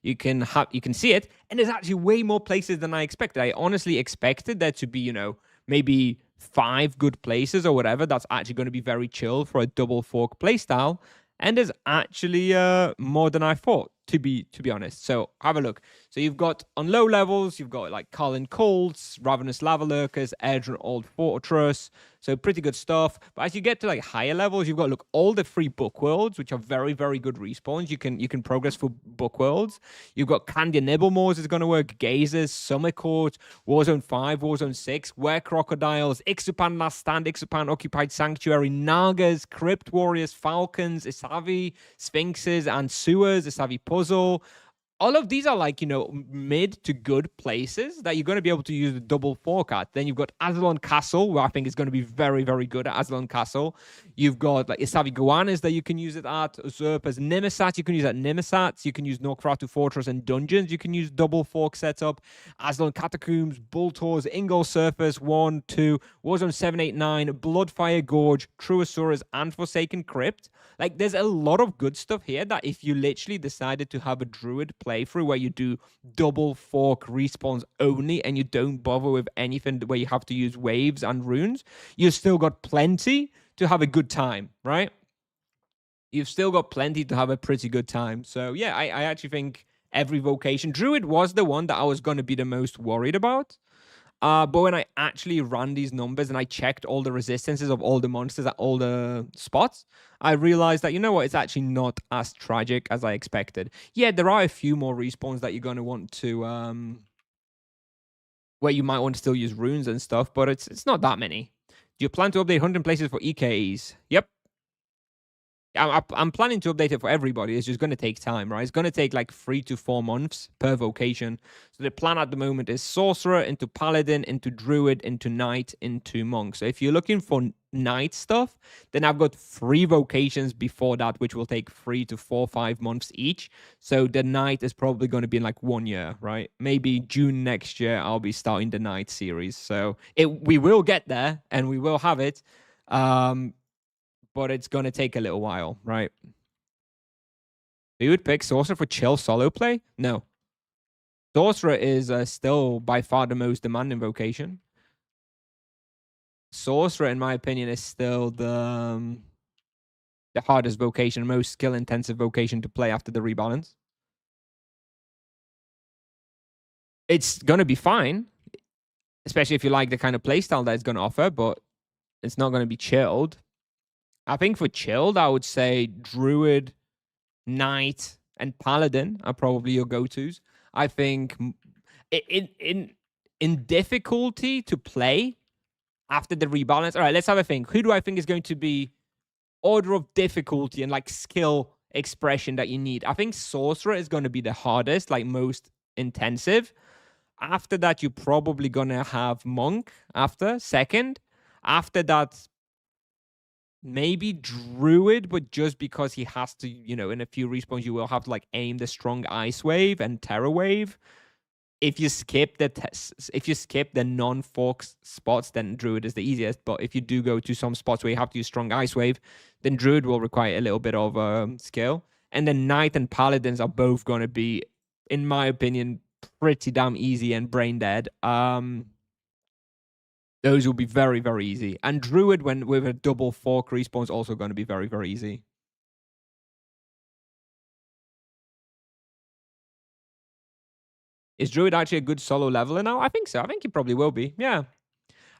you can see it. And there's actually way more places than I expected. I honestly expected there to be, you know, maybe 5 good places or whatever. That's actually going to be very chill for a double fork playstyle. And there's actually more than I thought. to be honest. So have a look. So you've got on low levels, you've got like Carlin Colts, Ravenous Lava Lurkers, Edge Old Fortress. So pretty good stuff. But as you get to like higher levels, you've got look all the free book worlds, which are very, very good respawns. You can progress for book worlds. You've got Candia Nibblemores is going to work, Gazers, Summer Court, Warzone 5, Warzone 6, Were Crocodiles, Ixupan Last Stand, Ixupan Occupied Sanctuary, Nagas, Crypt Warriors, Falcons, Isavi, Sphinxes, and Sewers, Isavi Puzzle. All of these are like, mid to good places that you're going to be able to use the double fork at. Then you've got Azalon Castle, where I think is going to be very, very good at Azalon Castle. You've got like Isavi Goannas that you can use it at. Usurpers, Nimesat, you can use at Nimesat. You can use Norkratu Fortress and Dungeons. You can use double fork setup. Azalon Catacombs, Bultors, Ingol Surface, 1, 2, Warzone 7, 8, 9, Bloodfire Gorge, Truosaurus, and Forsaken Crypt. Like, there's a lot of good stuff here that if you literally decided to have a Druid playthrough where you do double fork respawns only and you don't bother with anything where you have to use waves and runes, you've still got plenty to have a good time, right? You've still got plenty to have a pretty good time. So, yeah, I actually think every vocation... Druid was the one that I was going to be the most worried about. But when I actually ran these numbers and I checked all the resistances of all the monsters at all the spots, I realized that, you know what, it's actually not as tragic as I expected. Yeah, there are a few more respawns that you're going to want to, where you might want to still use runes and stuff, but it's not that many. Do you plan to update 100 places for EKEs? Yep. I'm planning to update it for everybody. It's just going to take time, right? It's going to take like 3 to 4 months per vocation. So the plan at the moment is Sorcerer into Paladin, into Druid, into Knight, into Monk. So if you're looking for Knight stuff, then I've got 3 vocations before that, which will take 3 to 4, 5 months each. So the Knight is probably going to be in like 1 year, right? Maybe June next year, I'll be starting the Knight series. So we will get there and we will have it. But it's going to take a little while, right? You would pick Sorcerer for chill solo play? No. Sorcerer is still by far the most demanding vocation. Sorcerer, in my opinion, is still the hardest vocation, most skill-intensive vocation to play after the rebalance. It's going to be fine, especially if you like the kind of playstyle that it's going to offer, but it's not going to be chilled. I think for chilled, I would say Druid, Knight, and Paladin are probably your go-tos. I think in difficulty to play after the rebalance. All right, let's have a think. Who do I think is going to be order of difficulty and like skill expression that you need? I think Sorcerer is going to be the hardest, like most intensive. After that, you're probably going to have Monk after second. After that, maybe Druid, but just because he has to, in a few respawns, you will have to like aim the strong Ice Wave and Terror Wave. If you skip the non-fork spots, then Druid is the easiest. But if you do go to some spots where you have to use strong Ice Wave, then Druid will require a little bit of skill. And then Knight and Paladins are both going to be, in my opinion, pretty damn easy and brain dead. Those will be very, very easy. And Druid, when with a double fork respawn, is also going to be very, very easy. Is Druid actually a good solo leveler now? I think so. I think he probably will be. Yeah.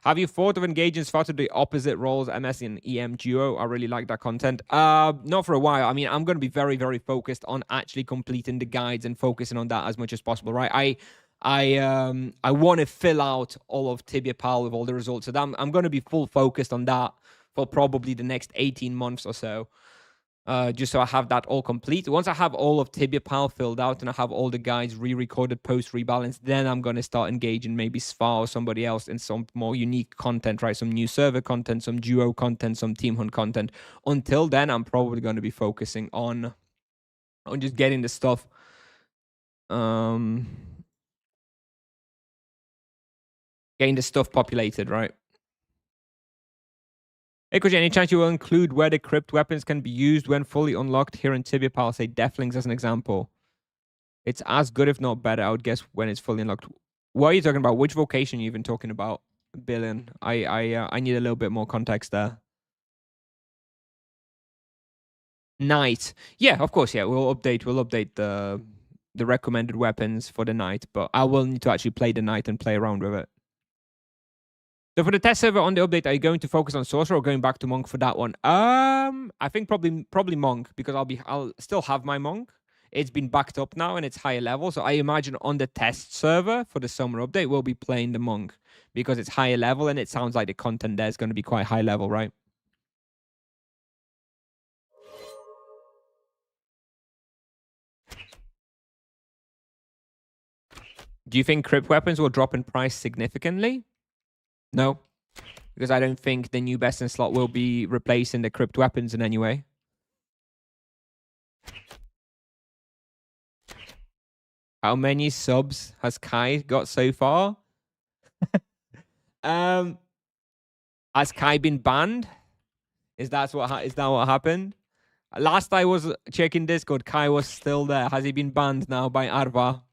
Have you thought of engaging Sparta the opposite roles, MS and EM duo? I really like that content. Not for a while. I mean, I'm going to be very, very focused on actually completing the guides and focusing on that as much as possible, right? I want to fill out all of Tibia Pal with all the results. So I'm going to be full focused on that for probably the next 18 months or so. Just so I have that all complete. Once I have all of Tibia Pal filled out and I have all the guides re-recorded post-rebalance, then I'm going to start engaging maybe Sva or somebody else in some more unique content, right? Some new server content, some duo content, some team hunt content. Until then, I'm probably going to be focusing on just getting the stuff getting the stuff populated, right? Hey, Koji, any chance you will include where the crypt weapons can be used when fully unlocked here in Tibia Pal, say Deathlings as an example? It's as good, if not better, I would guess, when it's fully unlocked. What are you talking about? Which vocation are you even talking about, Billion? I need a little bit more context there. Knight. Yeah, of course. Yeah, we'll update the recommended weapons for the knight, but I will need to actually play the knight and play around with it. So for the test server on the update, are you going to focus on sorcerer or going back to monk for that one? I think probably monk, because I'll still have my monk. It's been backed up now and it's higher level. So I imagine on the test server for the summer update, we'll be playing the monk because it's higher level and it sounds like the content there is going to be quite high level, right? Do you think crypt weapons will drop in price significantly? No, because I don't think the new best in slot will be replacing the crypt weapons in any way. How many subs has Kai got so far? Has Kai been banned? Is that what happened? Last I was checking Discord, Kai was still there. Has he been banned now by Arva?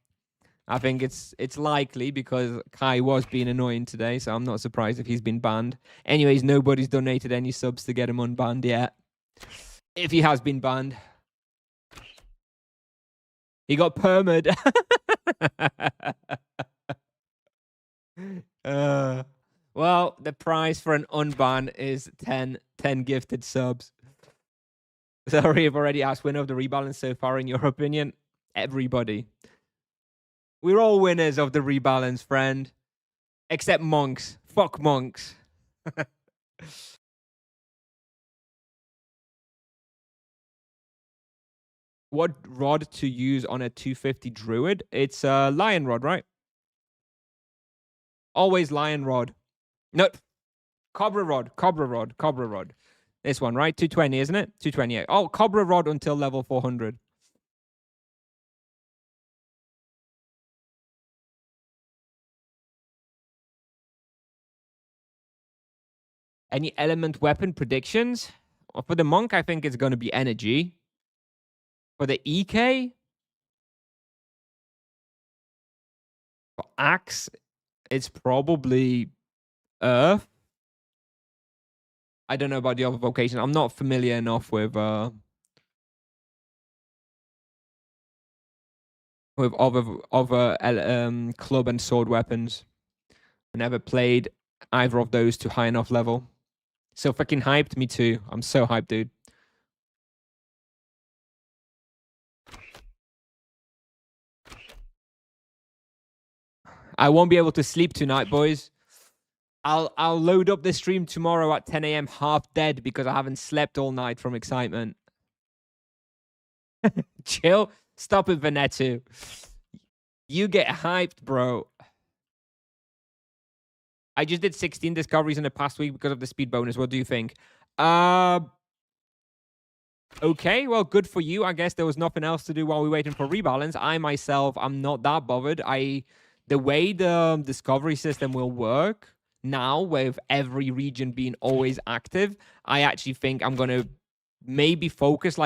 I think it's likely because Kai was being annoying today, so I'm not surprised if he's been banned. Anyways, nobody's donated any subs to get him unbanned yet. If he has been banned. He got permed. Well, the price for an unban is 10 gifted subs. Sorry, I've already asked winner of the rebalance so far, in your opinion. Everybody. We're all winners of the rebalance, friend. Except monks. Fuck monks. What rod to use on a 250 druid? It's a lion rod, right? Always lion rod. No, cobra rod. This one, right? 220, isn't it? 228. Oh, cobra rod until level 400. Any element weapon predictions? For the monk, I think it's going to be energy. For the EK, for axe, it's probably earth. I don't know about the other vocation. I'm not familiar enough with other club and sword weapons. I never played either of those to high enough level. So fucking hyped. Me too. I'm so hyped, dude. I won't be able to sleep tonight, boys. I'll load up the stream tomorrow at 10 a.m. half dead because I haven't slept all night from excitement. Chill. Stop it, Venetu. You get hyped, bro. I just did 16 discoveries in the past week because of the speed bonus. What do you think? Okay, well, good for you. I guess there was nothing else to do while we were waiting for rebalance. I myself, I'm not that bothered. The way the discovery system will work now, with every region being always active, I actually think I'm gonna maybe focus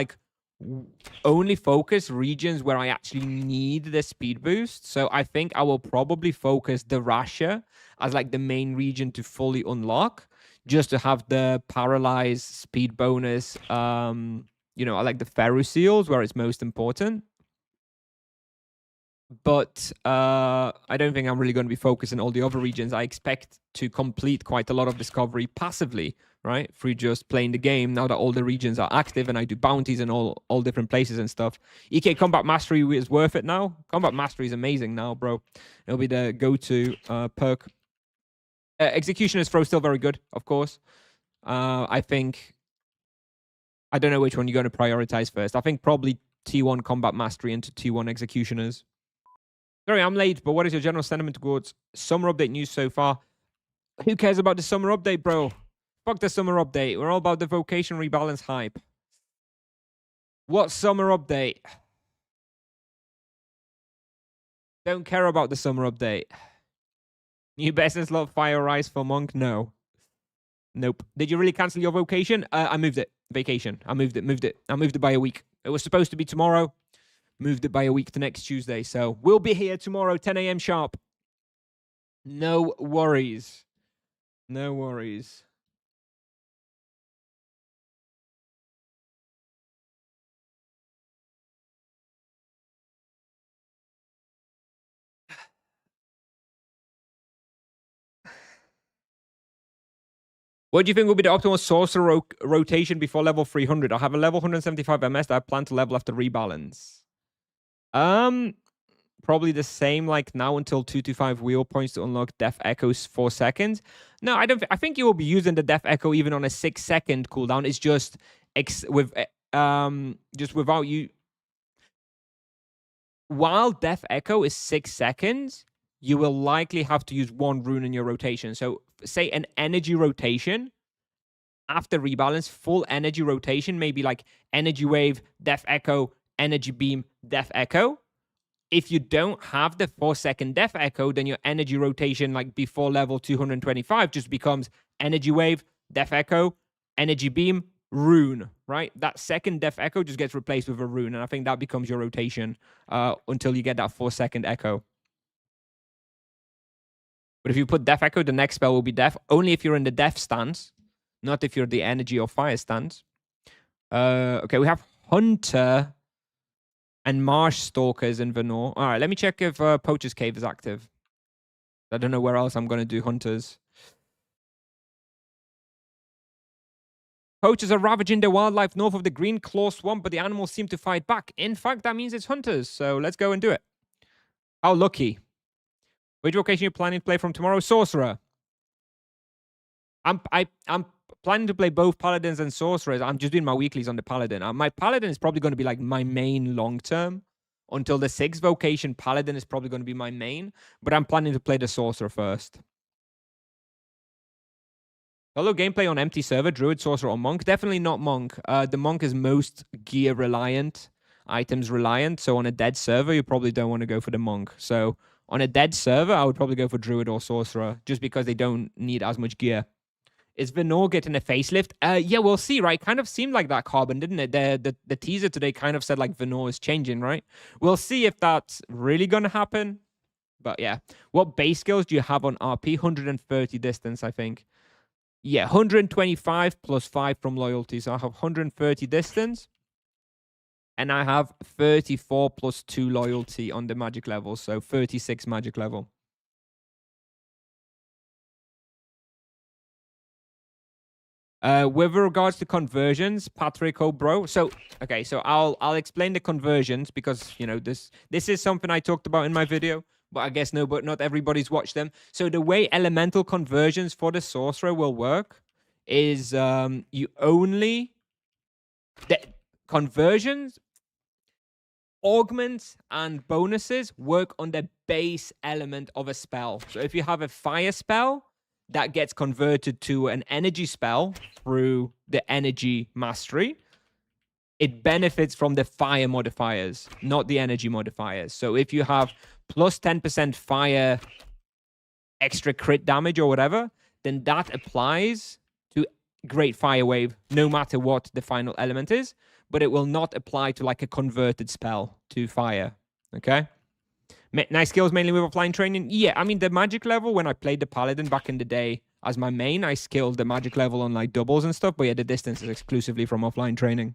only focus regions where I actually need the speed boost. So I think I will probably focus the Russia as like the main region to fully unlock, just to have the paralyze speed bonus. I like the Feruseals where it's most important. But I don't think I'm really going to be focusing all the other regions. I expect to complete quite a lot of discovery passively, right? Through just playing the game now that all the regions are active and I do bounties in all different places and stuff. EK Combat Mastery is worth it now. Combat Mastery is amazing now, bro. It'll be the go-to perk. Executioner's Throw still very good, of course. I don't know which one you're going to prioritize first. I think probably T1 Combat Mastery into T1 Executioners. Sorry, I'm late, but what is your general sentiment towards summer update news so far? Who cares about the summer update, bro? Fuck the summer update. We're all about the vocation rebalance hype. What summer update? Don't care about the summer update. New best in slot fire rise for monk? No. Nope. Did you really cancel your vocation? I moved it. Vacation. I moved it. I moved it by a week. It was supposed to be tomorrow. Moved it by a week to next Tuesday. So we'll be here tomorrow, 10 a.m. sharp. No worries. No worries. What do you think will be the optimal sorcerer rotation before level 300? I have a level 175 MS that I plan to level after rebalance. Probably the same like now until 225 wheel points to unlock Death Echoes 4 seconds. No, I don't. I think you will be using the Death Echo even on a 6-second cooldown. It's just just without you. While Death Echo is 6 seconds, you will likely have to use 1 rune in your rotation. So say an energy rotation after rebalance, full energy rotation, maybe like energy wave, Death Echo, energy beam, Death Echo. If you don't have the 4-second Death Echo, then your energy rotation, like before level 225, just becomes energy wave, Death Echo, energy beam, rune, right? That second Death Echo just gets replaced with a rune, and I think that becomes your rotation until you get that 4-second Echo. But if you put Death Echo, the next spell will be Death, only if you're in the Death stance, not if you're the energy or fire stance. Okay, we have Hunter and Marsh Stalkers in Venor. All right, let me check if Poacher's Cave is active. I don't know where else I'm going to do Hunters. Poachers are ravaging the wildlife north of the Green Claw Swamp, but the animals seem to fight back. In fact, that means it's Hunters, so let's go and do it. How lucky. Which vocation are you planning to play from tomorrow? Sorcerer. I'm planning to play both Paladins and Sorcerers. I'm just doing my weeklies on the Paladin. My Paladin is probably going to be like my main long-term. Until the 6th vocation, Paladin is probably going to be my main, but I'm planning to play the Sorcerer first. Hello, gameplay on empty server, Druid, Sorcerer, or Monk? Definitely not Monk. The Monk is most gear-reliant, items-reliant, so on a dead server, you probably don't want to go for the Monk. So on a dead server, I would probably go for Druid or Sorcerer, just because they don't need as much gear. Is Venor getting a facelift? Yeah, we'll see, right? Kind of seemed like that, Carbon, didn't it? The teaser today kind of said like Venor is changing, right? We'll see if that's really going to happen. But yeah. What base skills do you have on RP? 130 distance, I think. Yeah, 125 plus 5 from loyalty. So I have 130 distance. And I have 34 plus 2 loyalty on the magic level. So 36 magic level. With regards to conversions, Patrick O'Bro. So, okay, so I'll explain the conversions because, you know, this is something I talked about in my video, but I guess not everybody's watched them. So the way elemental conversions for the sorcerer will work is you only the conversions, augments, and bonuses work on the base element of a spell. So if you have a fire spell, that gets converted to an energy spell through the energy mastery. It benefits from the fire modifiers, not the energy modifiers. So if you have plus 10% fire extra crit damage or whatever, then that applies to Great Fire Wave, no matter what the final element is, but it will not apply to like a converted spell to fire. Okay? Nice skills mainly with offline training. Yeah, I mean, the magic level, when I played the Paladin back in the day as my main, I skilled the magic level on like doubles and stuff, but yeah, the distance is exclusively from offline training.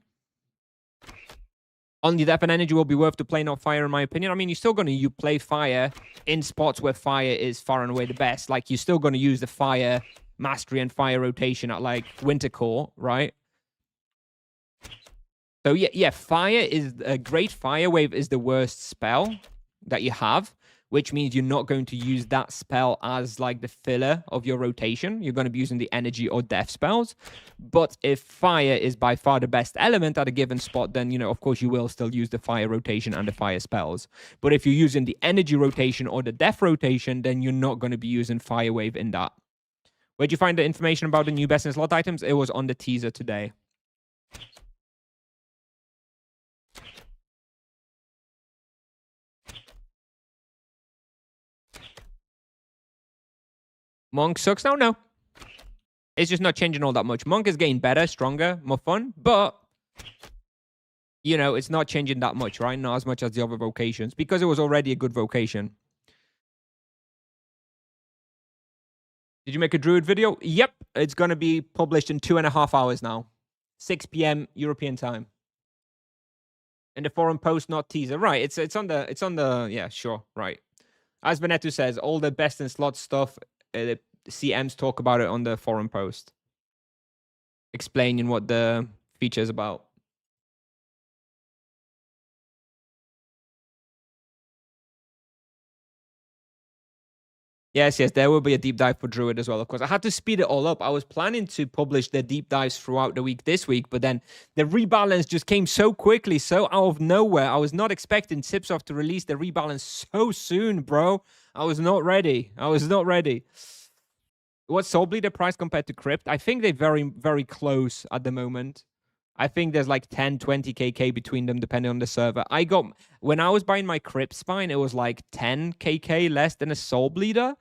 Only depth and energy will be worth to play, not fire, in my opinion. I mean, you're still going to play fire in spots where fire is far and away the best. Like, you're still going to use the fire mastery and fire rotation at like Winter Core, right? So yeah, fire is a Great Fire Wave is the worst spell that you have, which means you're not going to use that spell as like the filler of your rotation. You're going to be using the energy or death spells. But if fire is by far the best element at a given spot, then, you know, of course you will still use the fire rotation and the fire spells. But if you're using the energy rotation or the death rotation, then you're not going to be using fire wave in that. Where'd you find the information about the new best in slot items? It was on the teaser today. Monk sucks now? No. It's just not changing all that much. Monk is getting better, stronger, more fun, but, you know, it's not changing that much, right? Not as much as the other vocations, because it was already a good vocation. Did you make a Druid video? Yep. It's going to be published in 2.5 hours now. 6 p.m. European time. In the forum post, not teaser. Right. It's on the, yeah, sure. Right. As Venetu says, all the best in slot stuff, CMs talk about it on the forum post. explaining what the feature is about. Yes, there will be a deep dive for Druid as well, of course. I had to speed it all up. I was planning to publish the deep dives throughout the week this week, but then the rebalance just came so quickly, so out of nowhere. I was not expecting Tipsoft to release the rebalance so soon, bro. I was not ready. What's Soulbleeder price compared to Crypt? I think they're very, very close at the moment. I think there's like 10, 20 KK between them, depending on the server. When I was buying my Crypt Spine, it was like 10 KK less than a Soulbleeder.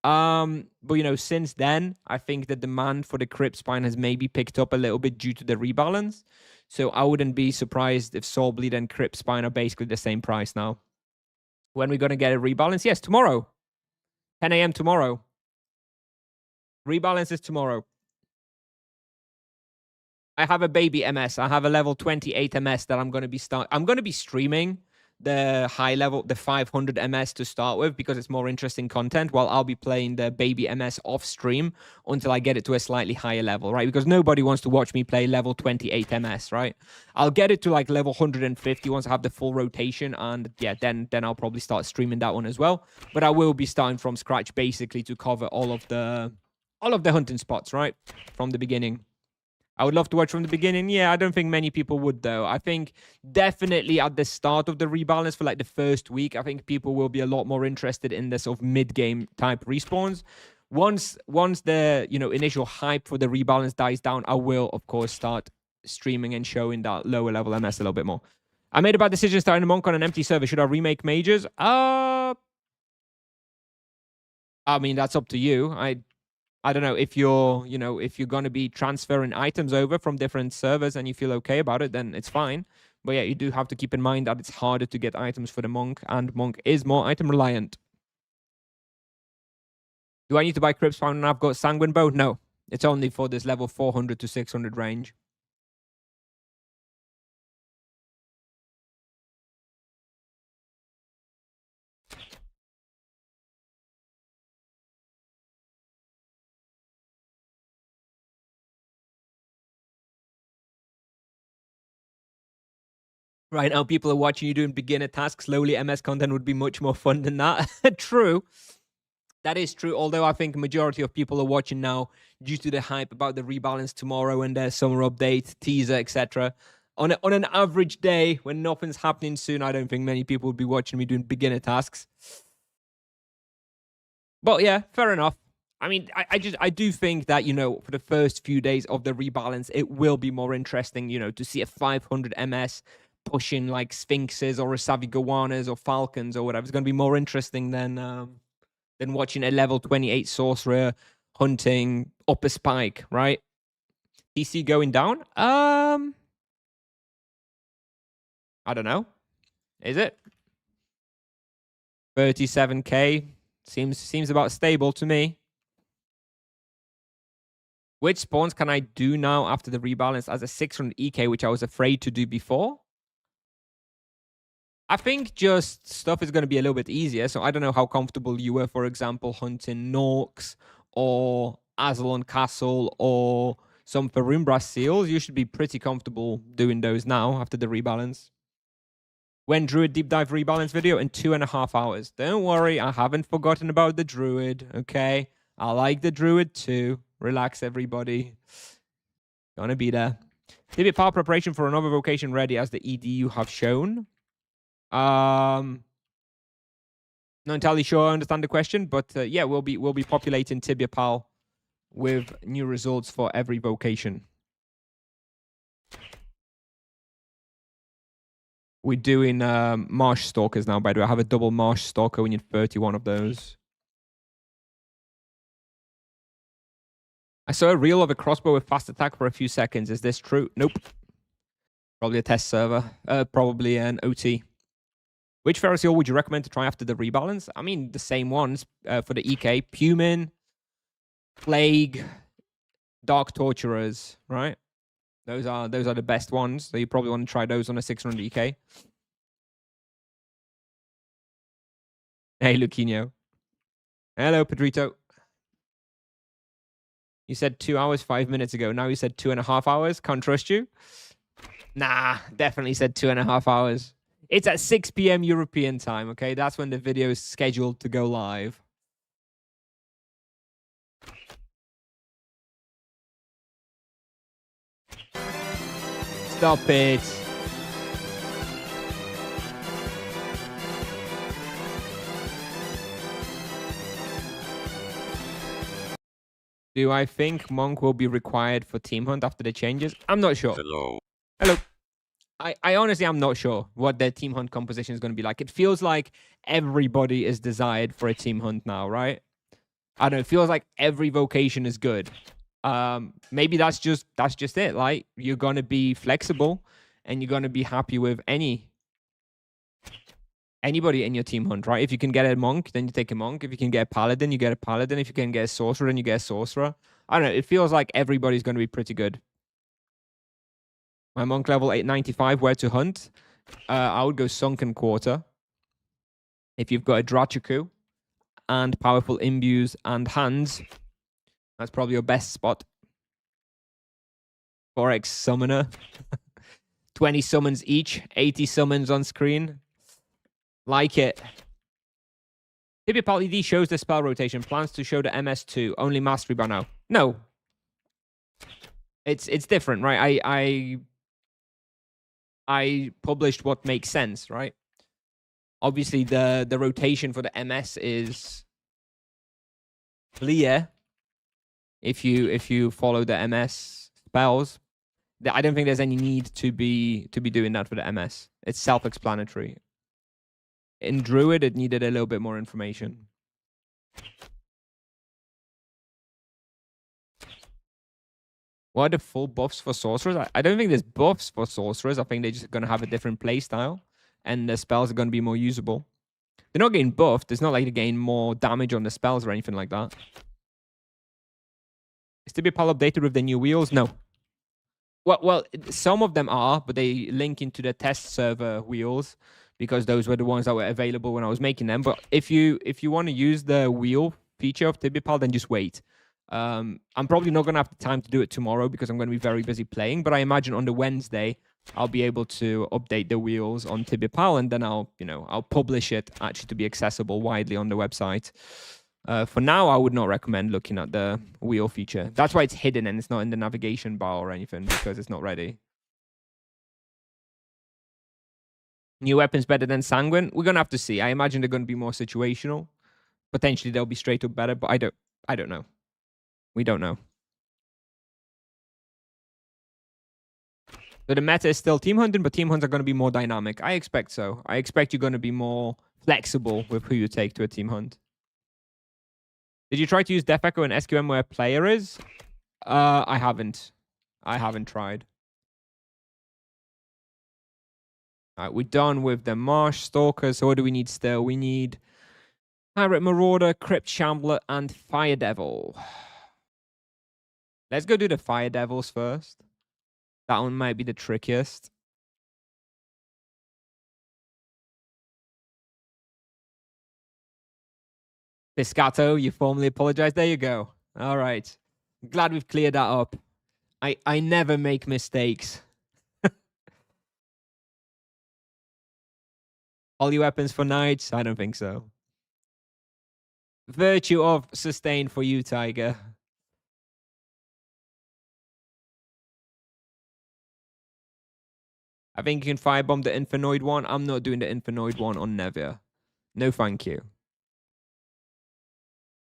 But since then, I think the demand for the Crypt Spine has maybe picked up a little bit due to the rebalance. So I wouldn't be surprised if Soulbleeder and Crypt Spine are basically the same price now. When are we going to get a rebalance? Yes, tomorrow. 10 a.m. tomorrow. Rebalance is tomorrow. I have a baby MS. I have a level 28 MS that I'm going to be streaming the high level, the 500 MS to start with because it's more interesting content, while I'll be playing the baby MS off stream until I get it to a slightly higher level, right? Because nobody wants to watch me play level 28 MS, right? I'll get it to like level 150 once I have the full rotation, and yeah, then I'll probably start streaming that one as well. But I will be starting from scratch basically to cover all of the hunting spots, right? From the beginning. I would love to watch from the beginning. Yeah, I don't think many people would, though. I think definitely at the start of the rebalance for like the first week, I think people will be a lot more interested in the sort of mid-game type respawns. Once the initial hype for the rebalance dies down, I will, of course, start streaming and showing that lower level MS a little bit more. I made a bad decision starting a monk on an empty server. Should I remake majors? I mean, that's up to you. I don't know if you're going to be transferring items over from different servers and you feel okay about it, then it's fine. But yeah, you do have to keep in mind that it's harder to get items for the monk, and monk is more item reliant. Do I need to buy Crypt Spawn and I've got Sanguine Bow? No, it's only for this level 400 to 600 range. Right now, people are watching you doing beginner tasks. Slowly, MS content would be much more fun than that. True. That is true, although I think majority of people are watching now due to the hype about the rebalance tomorrow and their summer update, teaser, etc. On an average day when nothing's happening soon, I don't think many people would be watching me doing beginner tasks. But yeah, fair enough. I mean, I do think that, for the first few days of the rebalance, it will be more interesting, to see a 500 MS pushing like Sphinxes or Saviguanas or Falcons or whatever. It's going to be more interesting than watching a level 28 sorcerer hunting up a spike, right? DC going down? I don't know. Is it? 37k seems about stable to me. Which spawns can I do now after the rebalance as a 600 EK, which I was afraid to do before? I think just stuff is going to be a little bit easier. So I don't know how comfortable you were, for example, hunting Norks or Azalon Castle or some Perumbra seals. You should be pretty comfortable doing those now after the rebalance. When Druid deep dive rebalance video in 2.5 hours. Don't worry, I haven't forgotten about the Druid, okay? I like the Druid too. Relax, everybody. Gonna be there. Tibia power preparation for another vocation ready as the ED you have shown. Not entirely sure I understand the question, but yeah, we'll be populating Tibia Pal with new results for every vocation. We're doing Marsh Stalkers now, by the way. I have a double Marsh Stalker. We need 31 of those. I saw a reel of a crossbow with fast attack for a few seconds. Is this true? Nope. Probably a test server. Probably an OT. Which Pharisee would you recommend to try after the rebalance? I mean, the same ones for the EK. Pumin, Plague, Dark Torturers, right? Those are the best ones. So you probably want to try those on a 600 EK. Hey, Luquinho. Hello, Pedrito. You said 2 hours 5 minutes ago. Now you said 2.5 hours. Can't trust you. Nah, definitely said 2.5 hours. It's at 6 p.m. European time, okay? That's when the video is scheduled to go live. Stop it. Do I think Monk will be required for Team Hunt after the changes? I'm not sure. Hello. I honestly am not sure what their Team Hunt composition is going to be like. It feels like everybody is desired for a Team Hunt now, right? I don't know. It feels like every vocation is good. Maybe that's just it. Like, you're gonna be flexible and you're gonna be happy with anybody in your Team Hunt, right? If you can get a monk, then you take a monk. If you can get a paladin, you get a paladin. If you can get a sorcerer, then you get a sorcerer. I don't know. It feels like everybody's gonna be pretty good. My monk level 895, where to hunt? I would go Sunken Quarter. If you've got a Drachaku and powerful imbues and hands, that's probably your best spot. 4x summoner. 20 summons each, 80 summons on screen. Like it. Tibia ED shows the spell rotation. Plans to show the MS2. Only mastery by now. No. It's different, right? I published what makes sense, right? Obviously, the rotation for the MS is clear if you follow the MS spells. I don't think there's any need to be doing that for the MS. It's self-explanatory. In Druid, it needed a little bit more information. What are the full buffs for sorcerers? I don't think there's buffs for sorcerers. I think they're just going to have a different play style, and the spells are going to be more usable. They're not getting buffed. It's not like they gain more damage on the spells or anything like that. Is Tibia updated with the new wheels? No. Well, some of them are, but they link into the test server wheels because those were the ones that were available when I was making them. But if you want to use the wheel feature of Tibia, then just wait. I'm probably not going to have the time to do it tomorrow because I'm going to be very busy playing. But I imagine on the Wednesday, I'll be able to update the wheels on Tibia, and then I'll publish it actually to be accessible widely on the website. For now, I would not recommend looking at the wheel feature. That's why it's hidden and it's not in the navigation bar or anything, because it's not ready. New weapons better than Sanguine? We're going to have to see. I imagine they're going to be more situational. Potentially, they'll be straight up better, but I don't know. We don't know. So the meta is still team hunting, but team hunts are going to be more dynamic. I expect so. I expect you're going to be more flexible with who you take to a team hunt. Did you try to use Death Echo and SQM where player is? I haven't. I haven't tried. All right, we're done with the Marsh Stalker. So what do we need still? We need Pirate Marauder, Crypt Shambler, and Fire Devil. Let's go do the Fire Devils first. That one might be the trickiest. Piscato, you formally apologize. There you go. All right. Glad we've cleared that up. I never make mistakes. All your weapons for knights? I don't think so. Virtue of sustain for you, Tiger. I think you can firebomb the Infernoid one. I'm not doing the Infernoid one on Nevia. No, thank you.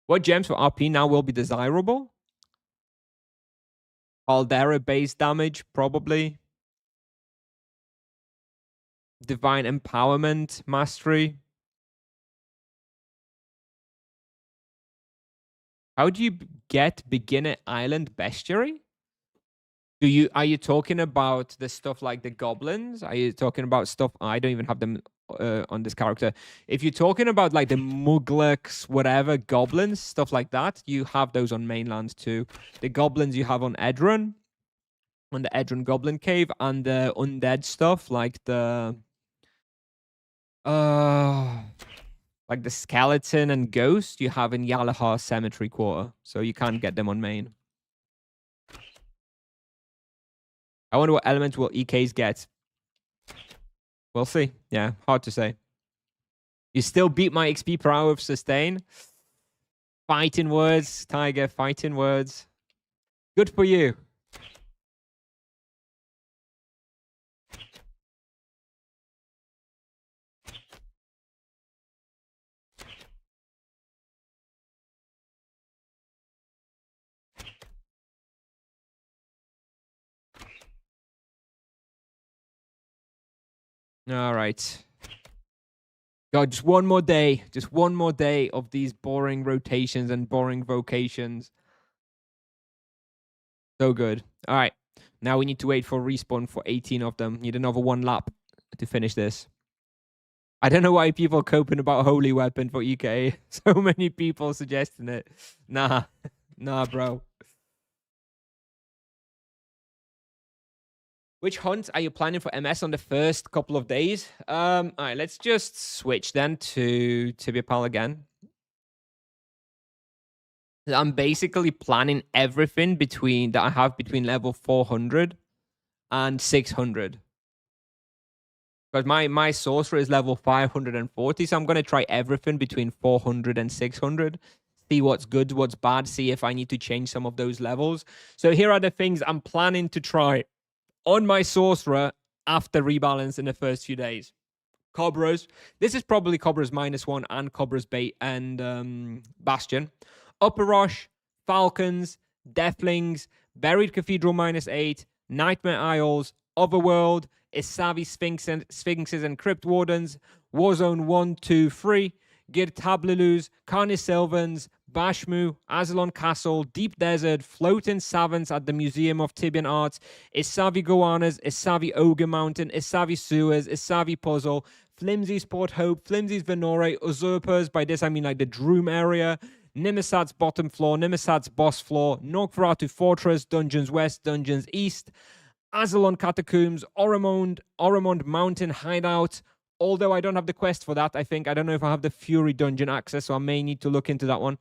What gems for RP now will be desirable? Caldera base damage, probably. Divine Empowerment Mastery. How do you get Beginner Island Bestiary? Are you talking about the stuff like the goblins? Are you talking about stuff? I don't even have them on this character. If you're talking about like the Muglux, whatever, goblins, stuff like that, you have those on mainland too. The goblins you have on Edron, on the Edron Goblin Cave, and the undead stuff like the like the skeleton and ghost you have in Yalahar Cemetery Quarter. So you can't get them on main. I wonder what elements will EKs get. We'll see. Yeah, hard to say. You still beat my XP per hour with sustain. Fighting words, Tiger, fighting words. Good for you. All right. God, just one more day. Just one more day of these boring rotations and boring vocations. So good. All right. Now we need to wait for respawn for 18 of them. Need another one lap to finish this. I don't know why people are coping about Holy Weapon for EK. So many people suggesting it. Nah. Nah, bro. Which hunt are you planning for MS on the first couple of days? All right, let's just switch then to Tibia Pal again. I'm basically planning everything between that I have between level 400 and 600. Because my sorcerer is level 540, so I'm going to try everything between 400 and 600. See what's good, what's bad, see if I need to change some of those levels. So here are the things I'm planning to try on my sorcerer after rebalance in the first few days. Cobras. This is probably Cobra's -1 and Cobra's bait and Bastion. Upper Rosh, Falcons, Deathlings, Buried Cathedral -8, Nightmare Isles, Otherworld, Isavi Sphinxes and Crypt Wardens, Warzone 1, 2, 3, Gir Tablilus, Carnis Sylvans, Bashmu, Azalon Castle, Deep Desert, Floating Savants at the Museum of Tibian Arts, Isavi Goannas, Isavi Ogre Mountain, Isavi Sewers, Isavi Puzzle, Flimsy's Port Hope, Flimsy's Venore, Usurpers, by this I mean like the Droom area, Nimisad's Bottom Floor, Nimisad's Boss Floor, Norkvaratu Fortress, Dungeons West, Dungeons East, Azalon Catacombs, Oromond Mountain Hideout. Although I don't have the quest for that, I think. I don't know if I have the Fury Dungeon access, so I may need to look into that one.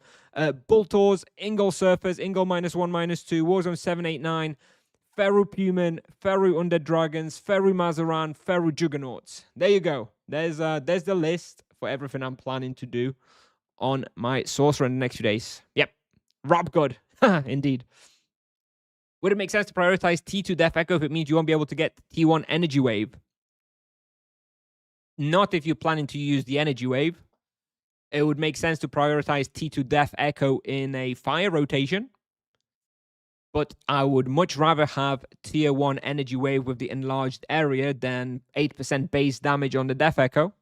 Bultors, Ingol Surfers, Ingol -1, -2, Warzone 789, Feru Puman, Feru Undead Dragons, Feru Mazaran, Feru Juggernauts. There you go. There's the list for everything I'm planning to do on my sorcerer in the next few days. Yep. Rob good. Indeed. Would it make sense to prioritize T2 Death Echo if it means you won't be able to get T1 Energy Wave? Not if you're planning to use the Energy Wave. It would make sense to prioritize T2 Death Echo in a fire rotation. But I would much rather have Tier 1 Energy Wave with the enlarged area than 8% base damage on the Death Echo.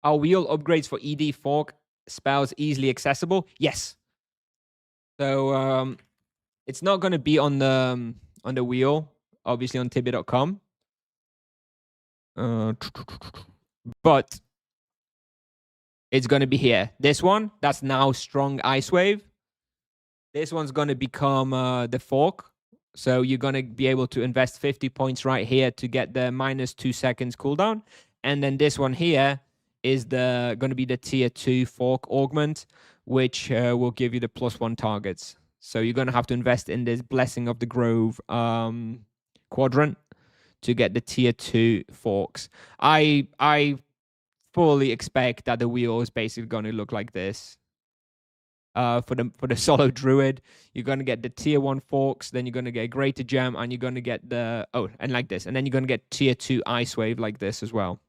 Are wheel upgrades for ED Fork spells easily accessible? Yes. So it's not going to be on the wheel, obviously on Tibia.com. But it's going to be here. This one, that's now Strong Ice Wave. This one's going to become the Fork. So you're going to be able to invest 50 points right here to get the -2 seconds cooldown. And then this one here is going to be the Tier 2 Fork Augment, which will give you the +1 targets. So you're going to have to invest in this Blessing of the Grove quadrant to get the Tier 2 Forks. I fully expect that the wheel is basically going to look like this. For the solo druid, you're going to get the Tier 1 Forks, then you're going to get Greater Gem, and you're going to get and like this. And then you're going to get Tier 2 Ice Wave like this as well.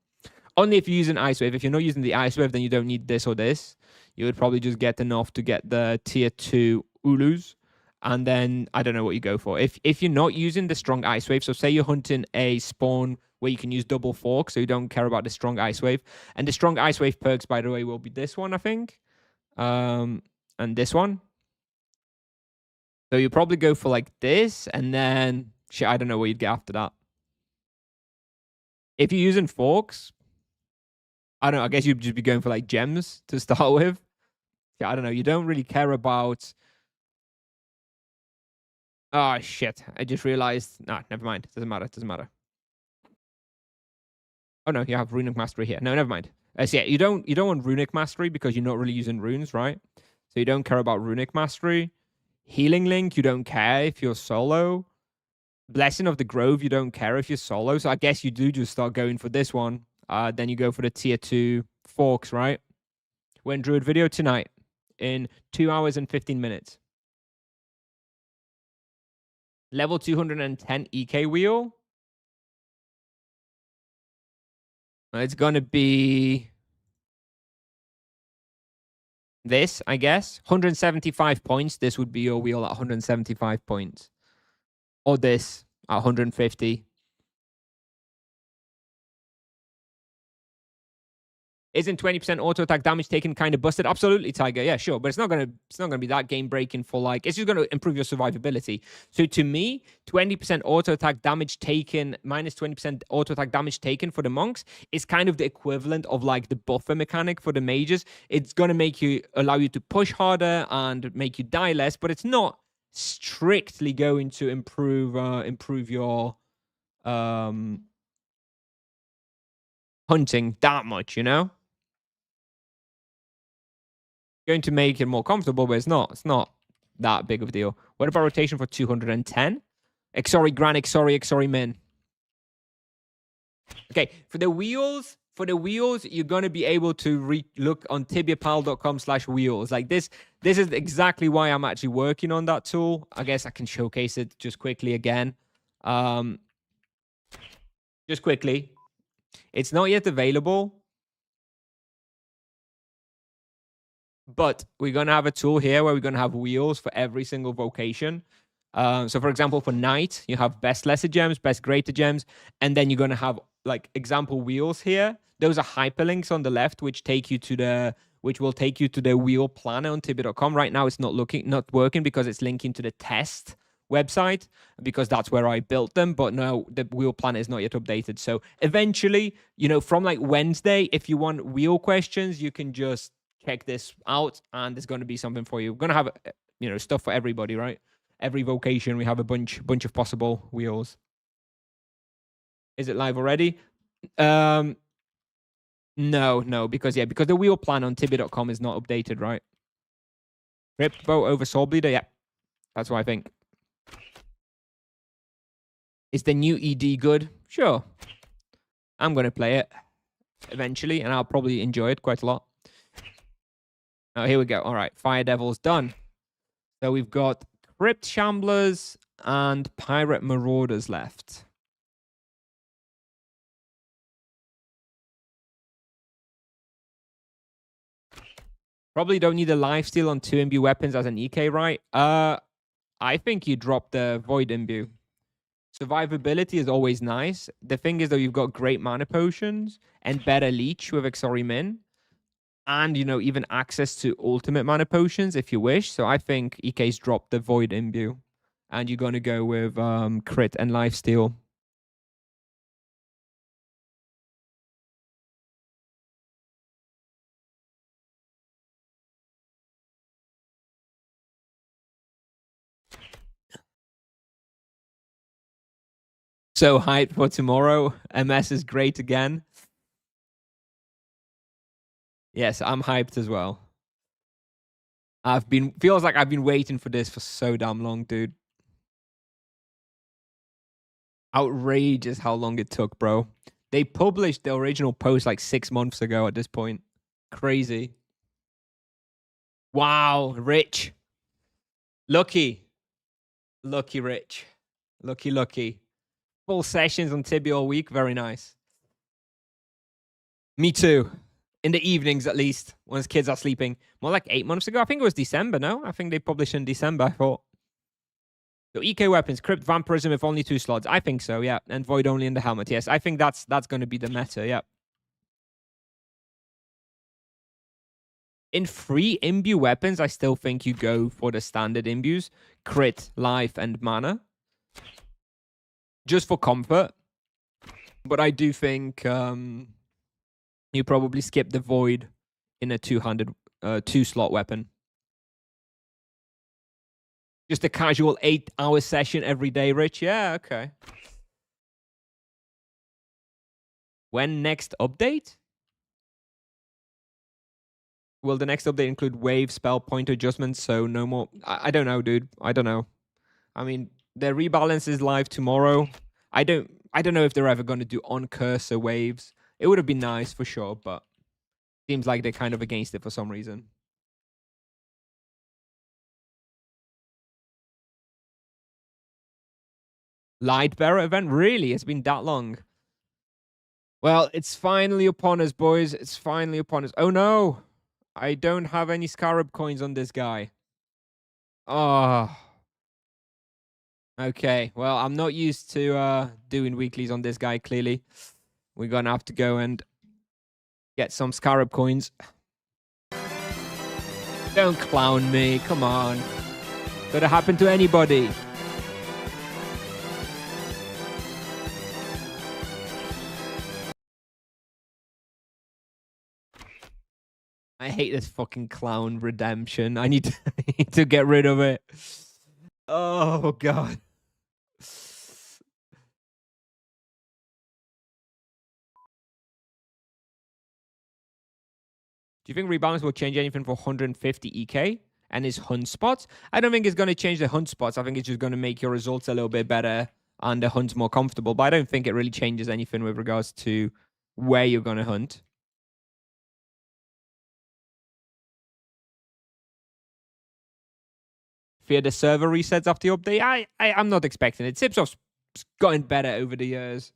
Only if you're using Ice Wave. If you're not using the Ice Wave, then you don't need this or this. You would probably just get enough to get the Tier 2 Ulus. And then, I don't know what you go for. If you're not using the Strong Ice Wave, so say you're hunting a spawn where you can use double fork, so you don't care about the Strong Ice Wave. And the Strong Ice Wave perks, by the way, will be this one, I think. And this one. So you probably go for like this, and then, shit, I don't know what you'd get after that. If you're using forks, I don't know, I guess you'd just be going for like gems to start with. Yeah, I don't know. You don't really care about... Oh, shit. I just realized... Nah, never mind. Doesn't matter. Doesn't matter. Oh, no. You have Runic Mastery here. No, never mind. So yeah, you don't want Runic Mastery because you're not really using runes, right? So you don't care about Runic Mastery. Healing Link, you don't care if you're solo. Blessing of the Grove, you don't care if you're solo. So I guess you do just start going for this one. Then you go for the tier 2 forks, right? When Druid video tonight in 2 hours and 15 minutes. Level 210 EK wheel. It's going to be this, I guess. 175 points. This would be your wheel at 175 points. Or this at 150. Isn't 20% auto attack damage taken kind of busted? Absolutely, Tiger. Yeah, sure. But it's not gonna be that game breaking for like it's just gonna improve your survivability. So to me, 20% auto attack damage taken minus 20% auto attack damage taken for the monks is kind of the equivalent of like the buffer mechanic for the mages. It's gonna allow you to push harder and make you die less, but it's not strictly going to improve your hunting that much, you know? Going to make it more comfortable, but it's not that big of a deal. What about rotation for 210? Exori Gran, Exori Min. Okay, for the wheels, you're gonna be able to look on tibiapal.com/wheels. Like this is exactly why I'm actually working on that tool. I guess I can showcase it just quickly again. Just quickly. It's not yet available. But we're going to have a tool here where we're going to have wheels for every single vocation. So, for example, for Knight, you have best lesser gems, best greater gems, and then you're going to have like example wheels here. Those are hyperlinks on the left, which will take you to the wheel planner on Tibia.com. Right now, it's not working because it's linking to the test website because that's where I built them. But no, the wheel planner is not yet updated. So eventually, from like Wednesday, if you want wheel questions, you can just check this out and there's going to be something for you. We're going to have stuff for everybody, right? Every vocation we have a bunch of possible wheels. Is it live already? No, because the wheel plan on Tibia.com is not updated, right? Rip vote over Soul Bleeder, yeah. That's what I think. Is the new ED good? Sure. I'm going to play it eventually and I'll probably enjoy it quite a lot. Oh, here we go. All right, Fire Devil's done. So we've got Crypt Shamblers and Pirate Marauders left. Probably don't need a lifesteal on 2 imbue weapons as an EK, right? I think you drop the Void imbue. Survivability is always nice. The thing is, though, you've got great mana potions and better leech with Exori Min. And, even access to ultimate mana potions if you wish. So I think EK's drop the Void imbue. And you're going to go with crit and lifesteal. So hyped for tomorrow. MS is great again. Yes, I'm hyped as well. Feels like I've been waiting for this for so damn long, dude. Outrageous how long it took, bro. They published the original post like 6 months ago at this point. Crazy. Wow, Rich. Lucky. Lucky, Rich. Lucky. Full sessions on Tibia all week. Very nice. Me too. In the evenings, at least, once kids are sleeping. More like 8 months ago. I think it was December, no? I think they published in December, I thought. So EK weapons, Crypt Vampirism with only 2 slots. I think so, yeah. And Void only in the helmet. Yes, I think that's going to be the meta, yeah. In free imbue weapons, I still think you go for the standard imbues. Crit, life, and mana. Just for comfort. But I do think you probably skip the Void in a 2-slot weapon. Just a casual 8-hour session every day, Rich. Yeah, okay. When next update? Will the next update include wave spell point adjustments? So no more. I don't know, dude. I don't know. I mean, their rebalance is live tomorrow. I don't know if they're ever going to do on cursor waves. It would have been nice for sure, but seems like they're kind of against it for some reason. Lightbearer event? Really? It's been that long. Well, it's finally upon us, boys. It's finally upon us. Oh no! I don't have any Scarab coins on this guy. Oh. Okay, well, I'm not used to doing weeklies on this guy, clearly. We're gonna have to go and get some Scarab coins. Don't clown me, come on. Could have happened to anybody. I hate this fucking clown redemption. I need to get rid of it. Oh, God. Do you think Rebalance will change anything for 150 EK and his hunt spots? I don't think it's going to change the hunt spots. I think it's just going to make your results a little bit better and the hunt's more comfortable. But I don't think it really changes anything with regards to where you're going to hunt. Fear the server resets after the update? I'm not expecting it. Sipsoft's gotten better over the years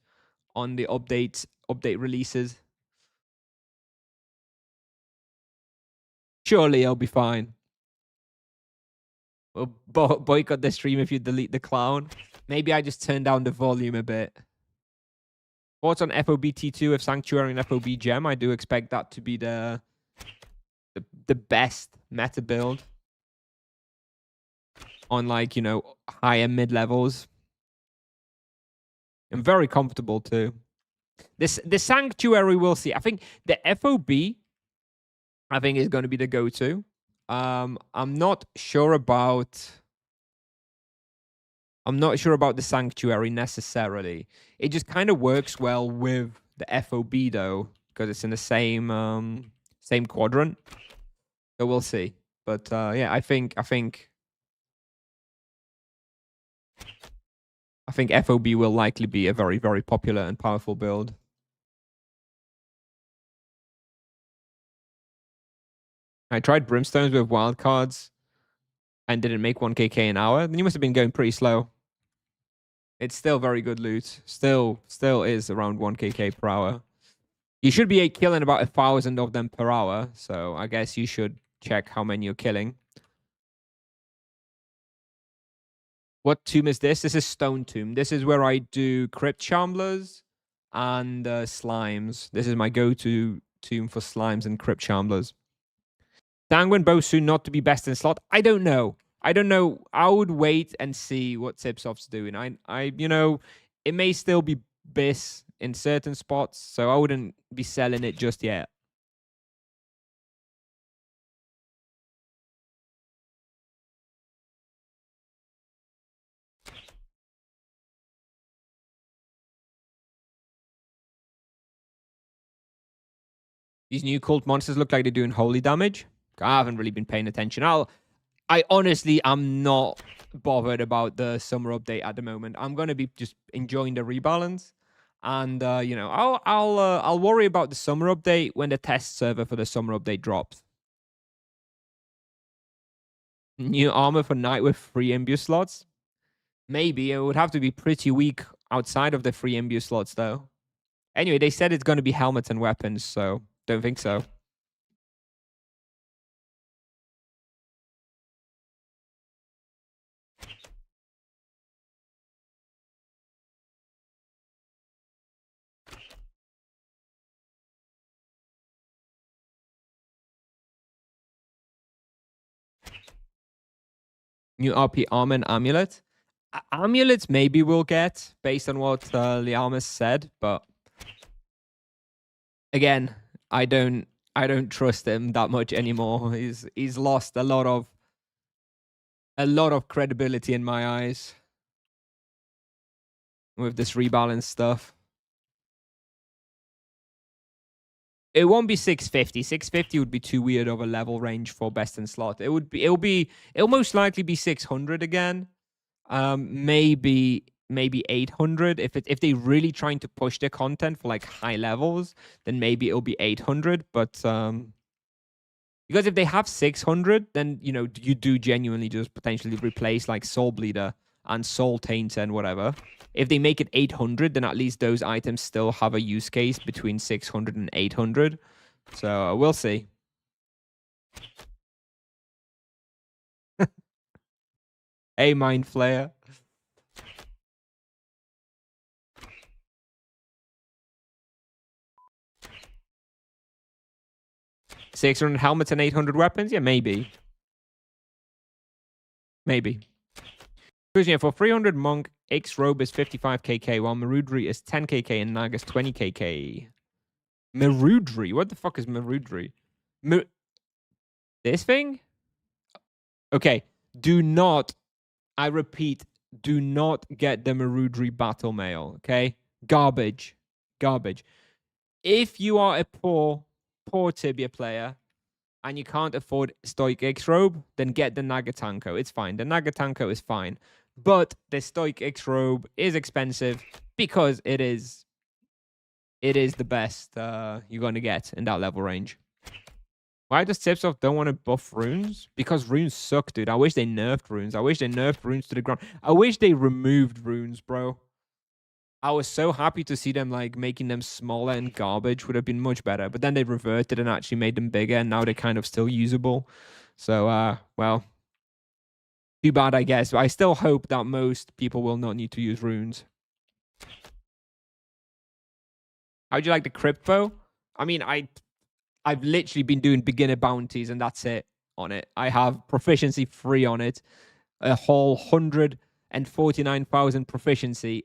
on the update releases. Surely it'll be fine. Well, boycott the stream if you delete the clown. Maybe I just turn down the volume a bit. Thoughts on FOB T2 of Sanctuary and FOB Gem? I do expect that to be the best meta build on, like, you know, higher mid levels. I'm very comfortable too. The Sanctuary, we'll see. I think the FOB, I think, is going to be the go-to. I'm not sure about the Sanctuary necessarily. It just kind of works well with the FOB though, because it's in the same same quadrant. So we'll see. But yeah, I think FOB will likely be a very, very popular and powerful build. I tried Brimstones with wildcards and didn't make 1kk an hour. Then you must have been going pretty slow. It's still very good loot. Still is around 1kk per hour. You should be killing about 1,000 of them per hour. So I guess you should check how many you're killing. What tomb is this? This is Stone Tomb. This is where I do Crypt Shamblers and Slimes. This is my go-to tomb for Slimes and Crypt Shamblers. Sanguine Bow soon not to be best in slot? I don't know. I would wait and see what Tipsoft's doing. You know, it may still be BIS in certain spots, so I wouldn't be selling it just yet. These new cult monsters look like they're doing holy damage. I haven't really been paying attention. I honestly am not bothered about the summer update at the moment. I'm gonna be just enjoying the rebalance, and you know, I'll worry about the summer update when the test server for the summer update drops. New armor for night with free imbue slots? Maybe. It would have to be pretty weak outside of the free imbue slots, though. Anyway, they said it's going to be helmets and weapons, so don't think so. New RP armor and amulet? Amulets maybe we'll get, based on what Liamas said, but again, I don't trust him that much anymore. He's lost a lot of credibility in my eyes with this rebalance stuff. It won't be 650. 650 would be too weird of a level range for best in slot. It'll most likely be 600 again. Maybe 800. If they really trying to push their content for like high levels, then maybe it'll be 800. But because if they have 600, then you do genuinely just potentially replace like Soul Bleeder and Soul Tainter and whatever. If they make it 800, then at least those items still have a use case between 600 and 800. So we'll see. Hey, Mind Flayer. $600 helmets and 800 weapons? Yeah, maybe. Maybe. Yeah, for 300 Monk, X-Robe is 55kk, while Marudri is 10kk and Nag is 20kk. Marudri? What the fuck is Marudri? This thing? Okay, do not, I repeat, do not get the Marudri Battle Mail, okay? Garbage. Garbage. If you are a poor Tibia player, and you can't afford Stoic X-Robe, then get the Nagatanko. It's fine. The Nagatanko is fine. But the Stoic X-Robe is expensive because it is the best you're going to get in that level range. Why does Tipsoft don't want to buff runes? Because runes suck, dude. I wish they nerfed runes. I wish they nerfed runes to the ground. I wish they removed runes, bro. I was so happy to see them like making them smaller and garbage would have been much better. But then they reverted and actually made them bigger, and now they're kind of still usable. So, well, too bad, I guess. But I still hope that most people will not need to use runes. How'd you like the crypto? I mean, I've literally been doing beginner bounties, and that's it on it. I have proficiency 3 on it, a whole 149,000 proficiency.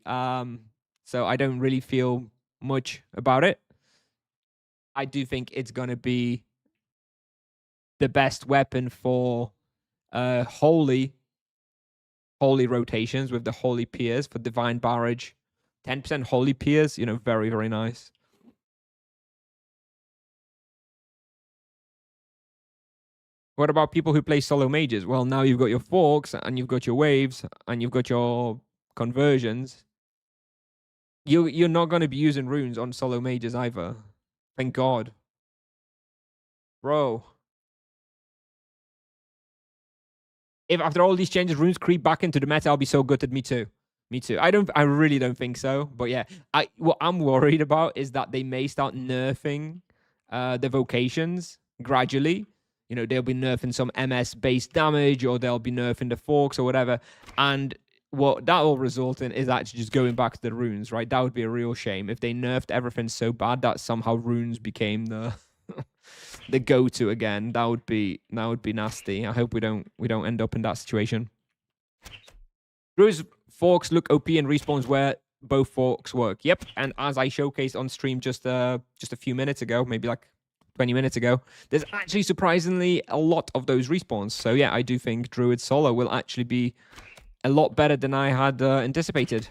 So I don't really feel much about it. I do think it's going to be the best weapon for holy rotations with the holy peers for divine barrage. 10% holy peers, very, very nice. What about people who play solo mages? Well, now you've got your forks and you've got your waves and you've got your conversions. You're not going to be using runes on solo mages either. Thank God. Bro. If after all these changes, runes creep back into the meta, I'll be so gutted. Me too. Me too. I really don't think so. But yeah, what I'm worried about is that they may start nerfing the vocations gradually. They'll be nerfing some MS-based damage, or they'll be nerfing the forks or whatever. And what that will result in is actually just going back to the runes, right? That would be a real shame if they nerfed everything so bad that somehow runes became the the go-to again. That would be nasty. I hope we don't end up in that situation. Drew's forks look OP and respawns where both forks work. Yep, and as I showcased on stream just a few minutes ago, maybe like 20 minutes ago, there's actually surprisingly a lot of those respawns. So yeah, I do think Druid solo will actually be a lot better than I had anticipated.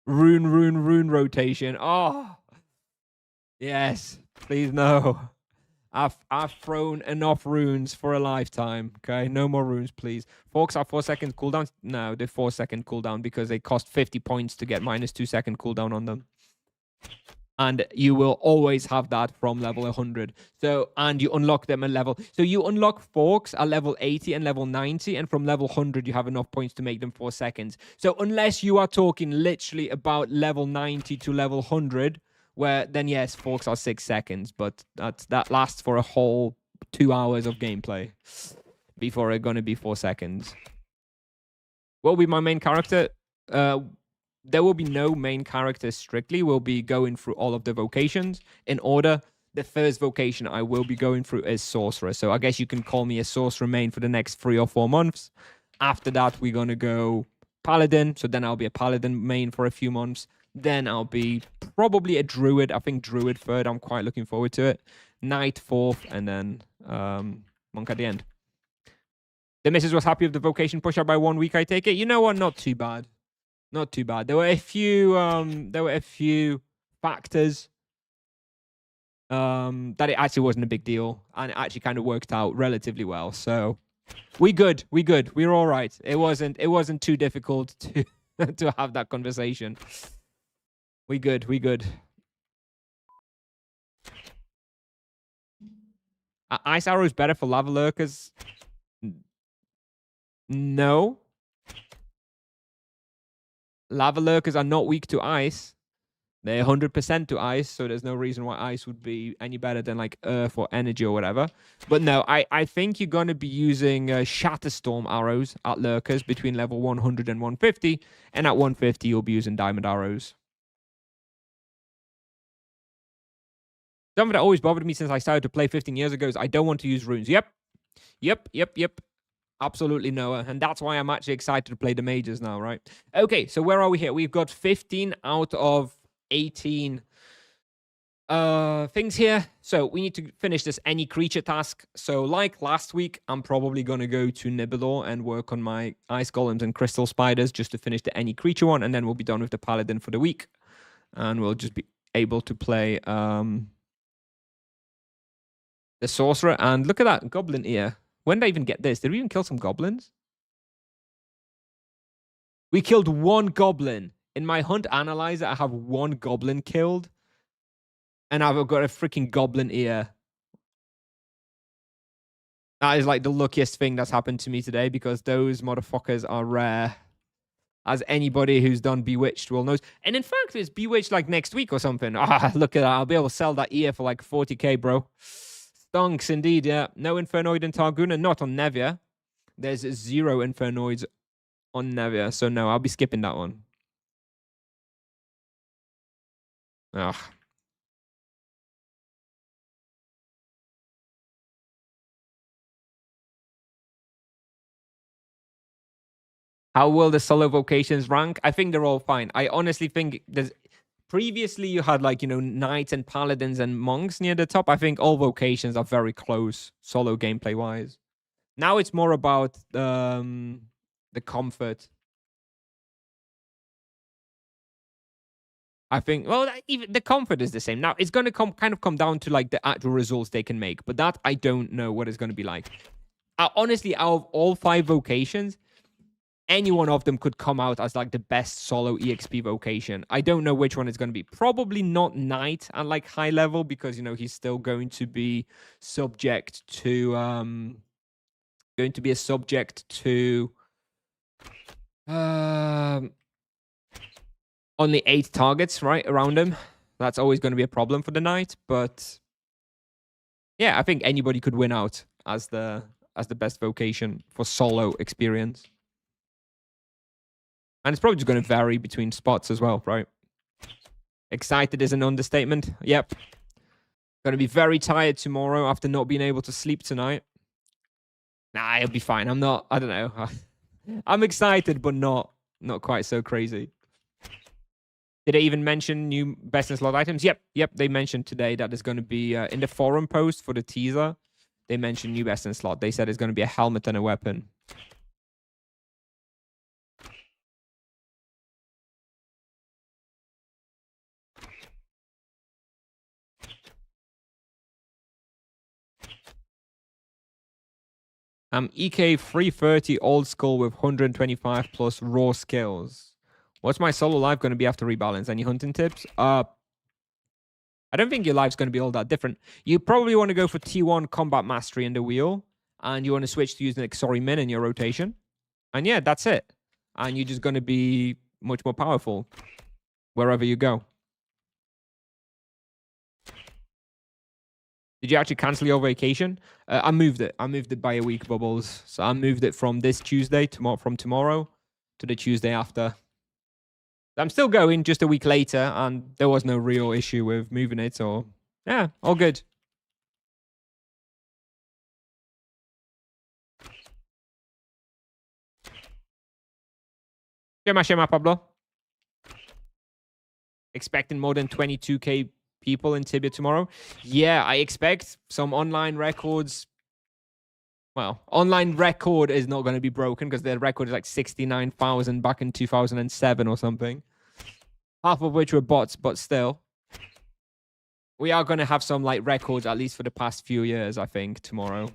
Rune rotation. Oh, yes. Please no. I've thrown enough runes for a lifetime. Okay, no more runes, please. Forks are 4 seconds cooldown. No, they're 4 second cooldown because they cost 50 points to get minus 2 second cooldown on them. And you will always have that from level 100. So, and you unlock them at level. So you unlock forks at level 80 and level 90. And from level 100, you have enough points to make them 4 seconds. So unless you are talking literally about level 90 to level 100, where then yes, forks are 6 seconds. But that lasts for a whole 2 hours of gameplay before it's going to be 4 seconds. What will be my main character? There will be no main character strictly. We'll be going through all of the vocations in order. The first vocation I will be going through is Sorcerer. So I guess you can call me a Sorcerer main for the next 3 or 4 months. After that, we're going to go Paladin. So then I'll be a Paladin main for a few months. Then I'll be probably a Druid. I think Druid third. I'm quite looking forward to it. Knight fourth, and then Monk at the end. The missus was happy with the vocation push up by 1 week, I take it. You know what? Not too bad. Not too bad. There were a few factors that it actually wasn't a big deal, and it actually kind of worked out relatively well. So we good. We're all right. It wasn't too difficult to to have that conversation. We good. Ice arrow is better for lava lurkers. No. Lava lurkers are not weak to ice. They're 100% to ice, so there's no reason why ice would be any better than like earth or energy or whatever. But no, I think you're going to be using Shatterstorm arrows at lurkers between level 100 and 150. And at 150, you'll be using diamond arrows. Something that always bothered me since I started to play 15 years ago is I don't want to use runes. Yep. Absolutely, Noah. And that's why I'm actually excited to play the mages now, right? Okay, so where are we here? We've got 15 out of 18 things here. So we need to finish this any creature task. So like last week, I'm probably going to go to Nibelor and work on my ice golems and crystal spiders just to finish the any creature one. And then we'll be done with the paladin for the week. And we'll just be able to play the sorcerer. And look at that goblin ear. When did I even get this? Did we even kill some goblins? We killed one goblin. In my hunt analyzer, I have one goblin killed. And I've got a freaking goblin ear. That is like the luckiest thing that's happened to me today because those motherfuckers are rare. As anybody who's done Bewitched will know. And in fact, it's Bewitched like next week or something. Ah, look at that. I'll be able to sell that ear for like 40k, bro. Stonks indeed, yeah. No Infernoid in Targuna, not on Nevia. There's 0 Infernoids on Nevia, so no, I'll be skipping that one. Ugh. How will the solo vocations rank? I think they're all fine. I honestly think there's... Previously, you had like, you know, knights and paladins and monks near the top. I think all vocations are very close, solo gameplay-wise. Now it's more about the comfort. I think, well, even the comfort is the same. Now, it's going to kind of come down to like the actual results they can make. But that, I don't know what it's going to be like. Honestly, out of all 5 vocations, any one of them could come out as like the best solo EXP vocation. I don't know which one it's going to be. Probably not Knight at like high level because, you know, he's still going to be subject to only 8 targets right around him. That's always going to be a problem for the Knight, but yeah, I think anybody could win out as the best vocation for solo experience. And it's probably just going to vary between spots as well, right? Excited is an understatement. Yep. Going to be very tired tomorrow after not being able to sleep tonight. Nah, it'll be fine. I don't know. I'm excited, but not quite so crazy. Did they even mention new best in slot items? Yep. They mentioned today that there's going to be in the forum post for the teaser. They mentioned new best in slot. They said it's going to be a helmet and a weapon. EK 330 old school with 125 plus raw skills. What's my solo life going to be after rebalance? Any hunting tips? I don't think your life's going to be all that different. You probably want to go for T1 combat mastery in the wheel, and you want to switch to using Exori Min in your rotation. And yeah, that's it. And you're just going to be much more powerful wherever you go. Did you actually cancel your vacation? I moved it. I moved it by a week, Bubbles. So I moved it from this Tuesday, from tomorrow, to the Tuesday after. I'm still going just a week later, and there was no real issue with moving it. So, yeah, all good. Shema, Pablo. Expecting more than 22k people in Tibia tomorrow. Yeah, I expect some online records. Well, online record is not going to be broken because their record is like 69,000 back in 2007 or something. Half of which were bots, but still. we are going to have some like records, at least for the past few years, I think, tomorrow.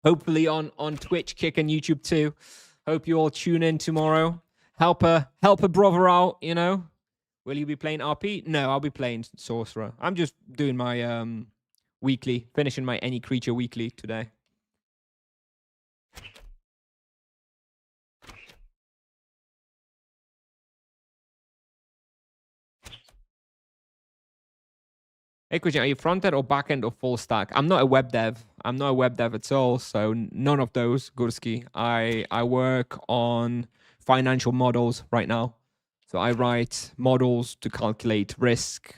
Hopefully on Twitch, Kick, and YouTube too. Hope you all tune in tomorrow. Help a brother out, you know. Will you be playing RP? No, I'll be playing Sorcerer. I'm just doing my weekly, finishing my Any Creature weekly today. Hey, Christian, are you front-end or back-end or full stack? I'm not a web dev. I'm not a web dev at all, so none of those, Gurski. I work on financial models right now. So I write models to calculate risk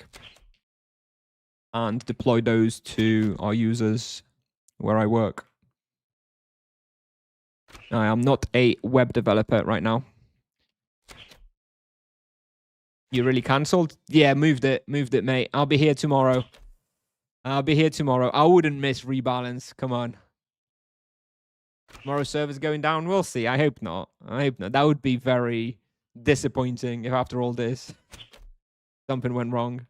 and deploy those to our users where I work. I am not a web developer right now. You really cancelled? Yeah, moved it, mate. I'll be here tomorrow. I wouldn't miss Rebalance. Come on. Tomorrow's server's going down. We'll see. I hope not. That would be very disappointing if after all this something went wrong.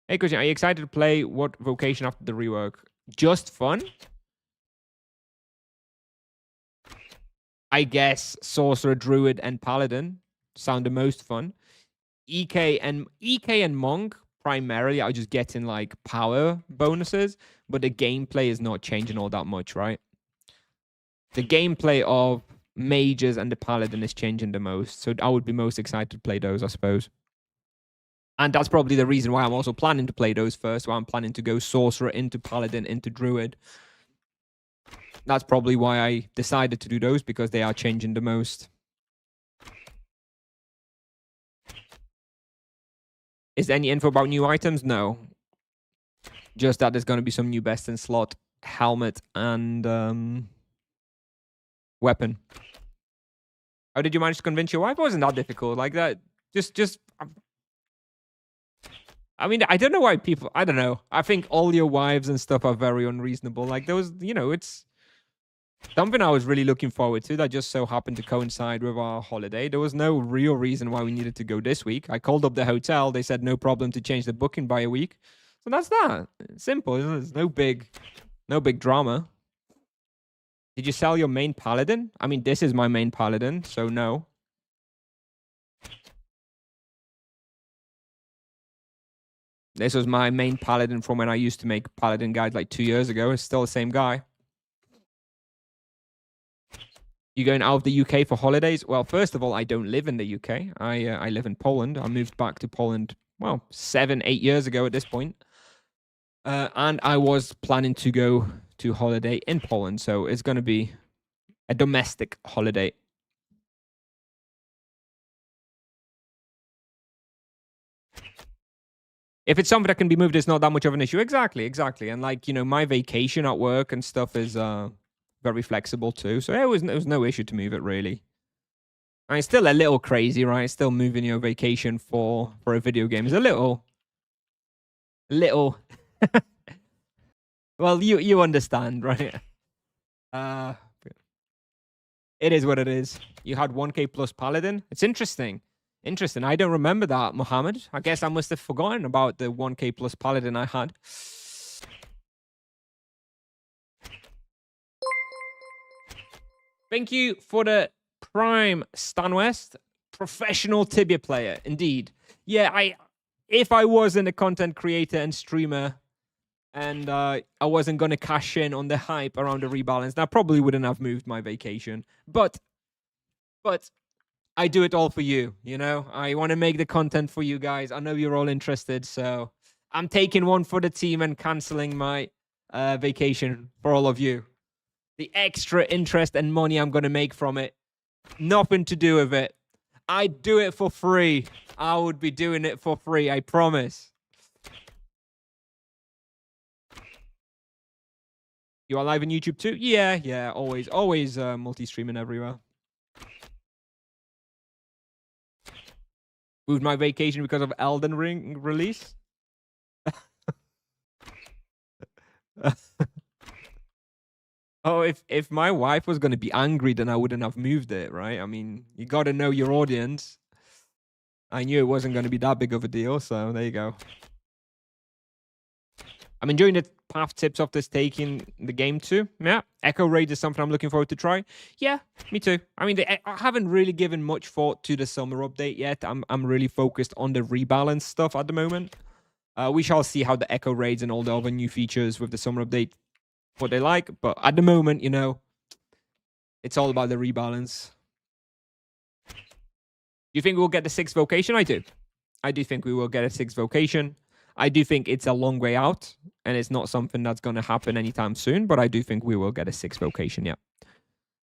Hey, Christian, are you excited to play what vocation after the rework? Just fun? I guess Sorcerer, Druid, and Paladin sound the most fun. EK and Monk primarily are just getting like power bonuses, but the gameplay is not changing all that much, right? The gameplay of mages and the Paladin is changing the most, so I would be most excited to play those, I suppose. And that's probably the reason why I'm also planning to play those first, why I'm planning to go Sorcerer into Paladin into Druid. That's probably why I decided to do those, because they are changing the most. Is there any info about new items? No. Just that there's going to be some new best in slot, helmet, and weapon. How did you manage to convince your wife? It wasn't that difficult. Like that. I mean, I don't know why people. I don't know. I think all your wives and stuff are very unreasonable. Like those, you know, it's something I was really looking forward to that just so happened to coincide with our holiday. There was no real reason why we needed to go this week. I called up the hotel. They said no problem to change the booking by a week. So that's that. It's simple. There's no big drama. Did you sell your main Paladin? I mean, this is my main Paladin, so no. This was my main Paladin from when I used to make Paladin guides like 2 years ago. It's still the same guy. You going out of the UK for holidays? Well, first of all, I don't live in the UK. I live in Poland. I moved back to Poland, well, 7-8 years ago at this point. And I was planning to go to holiday in Poland. So it's going to be a domestic holiday. If it's something that can be moved, it's not that much of an issue. Exactly. And like, you know, my vacation at work and stuff is very flexible too. So it was no issue to move it, really. I mean, still a little crazy, right? Still moving your vacation for a video game is a little. Well, you understand, right? It is what it is. You had 1K plus Paladin. It's interesting. I don't remember that, Mohammed. I guess I must have forgotten about the 1K plus Paladin I had. Thank you for the Prime, Stan West. Professional Tibia player, indeed. Yeah, if I wasn't a content creator and streamer and I wasn't going to cash in on the hype around the rebalance, I probably wouldn't have moved my vacation. But I do it all for you, you know? I want to make the content for you guys. I know you're all interested, so I'm taking one for the team and canceling my vacation for all of you. The extra interest and money I'm going to make from it, nothing to do with it. I'd do it for free. I would be doing it for free, I promise. You are live on YouTube too? Yeah, always multi-streaming everywhere. Moved my vacation because of Elden Ring release. Oh, if my wife was going to be angry, then I wouldn't have moved it, right? I mean, you got to know your audience. I knew it wasn't going to be that big of a deal, so there you go. I'm enjoying the path tips of this taking the game too. Yeah. Echo Raid is something I'm looking forward to try. Yeah, me too. I mean, I haven't really given much thought to the summer update yet. I'm really focused on the rebalance stuff at the moment. We shall see how the Echo Raids and all the other new features with the summer update, what they like. But at the moment, you know, it's all about the rebalance. Do you think we'll get the 6th vocation? I do. I do think we will get a 6th vocation. I do think it's a long way out, and it's not something that's going to happen anytime soon, but I do think we will get a 6th vocation, yeah.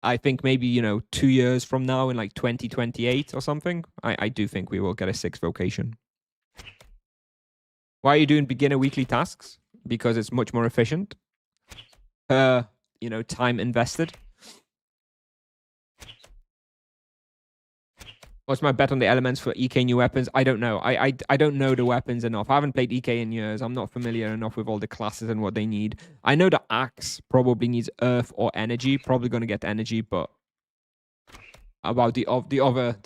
I think maybe, you know, 2 years from now in like 2028 or something, I do think we will get a 6th vocation. Why are you doing beginner weekly tasks? Because it's much more efficient. You know, time invested. What's my bet on the elements for EK new weapons? I don't know. I don't know the weapons enough. I haven't played EK in years. I'm not familiar enough with all the classes and what they need. I know the axe probably needs earth or energy. Probably going to get energy, but about the other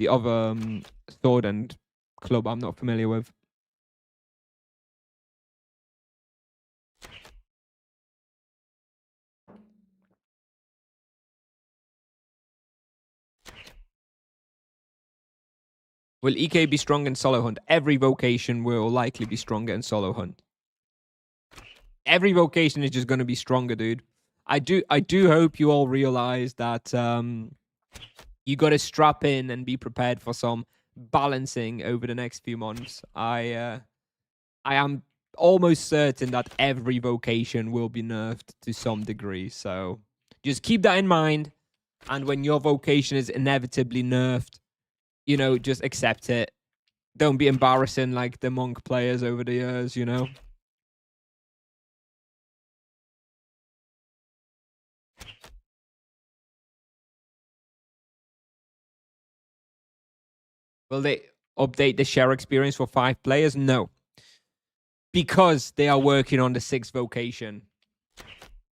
sword and club, I'm not familiar with. Will EK be strong in solo hunt? Every vocation will likely be stronger in solo hunt. Every vocation is just going to be stronger, dude. I do hope you all realize that you got to strap in and be prepared for some balancing over the next few months. I am almost certain that every vocation will be nerfed to some degree. So just keep that in mind. And when your vocation is inevitably nerfed, you know, just accept it. Don't be embarrassing like the monk players over the years, you know. Will they update the share experience for 5 players? No. Because they are working on the 6th vocation.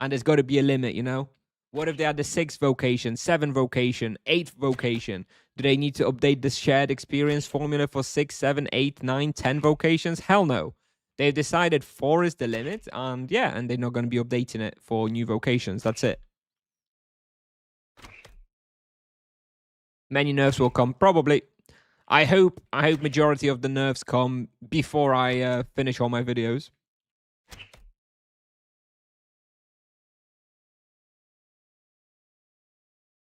And there's got to be a limit, you know? What if they had the 6th vocation, 7th vocation, 8th vocation? Do they need to update the shared experience formula for 6, 7, 8, 9, 10 vocations? Hell no. They've decided 4 is the limit, and yeah, and they're not going to be updating it for new vocations. That's it. Many nerfs will come, probably. I hope majority of the nerfs come before I finish all my videos.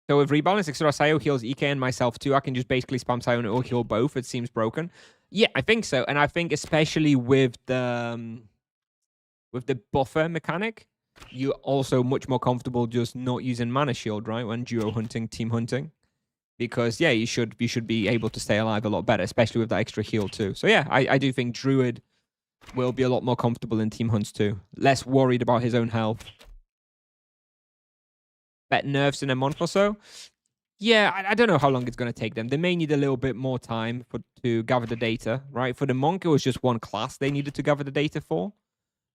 So with Rebalance, extra Sayo heals EK and myself too. I can just basically spam Sayo and it will heal both. It seems broken. Yeah, I think so. And I think especially with the buffer mechanic, you're also much more comfortable just not using mana shield, right? When duo hunting, team hunting. Because yeah, you should be able to stay alive a lot better, especially with that extra heal too. So yeah, I do think Druid will be a lot more comfortable in team hunts too. Less worried about his own health. Bet nerfs in a month or so. Yeah, I don't know how long it's going to take them. They may need a little bit more time to gather the data, right? For the monk, it was just one class they needed to gather the data for.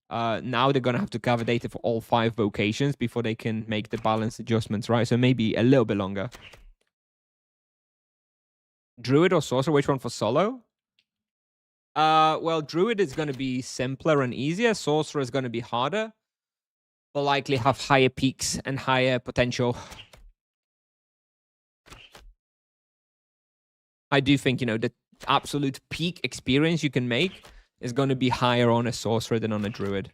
Now they're going to have to gather data for all 5 vocations before they can make the balance adjustments, right? So maybe a little bit longer. Druid or Sorcerer? Which one for solo? Well, Druid is going to be simpler and easier. Sorcerer is going to be harder. Will likely have higher peaks and higher potential. I do think, you know, the absolute peak experience you can make is going to be higher on a Sorcerer than on a Druid.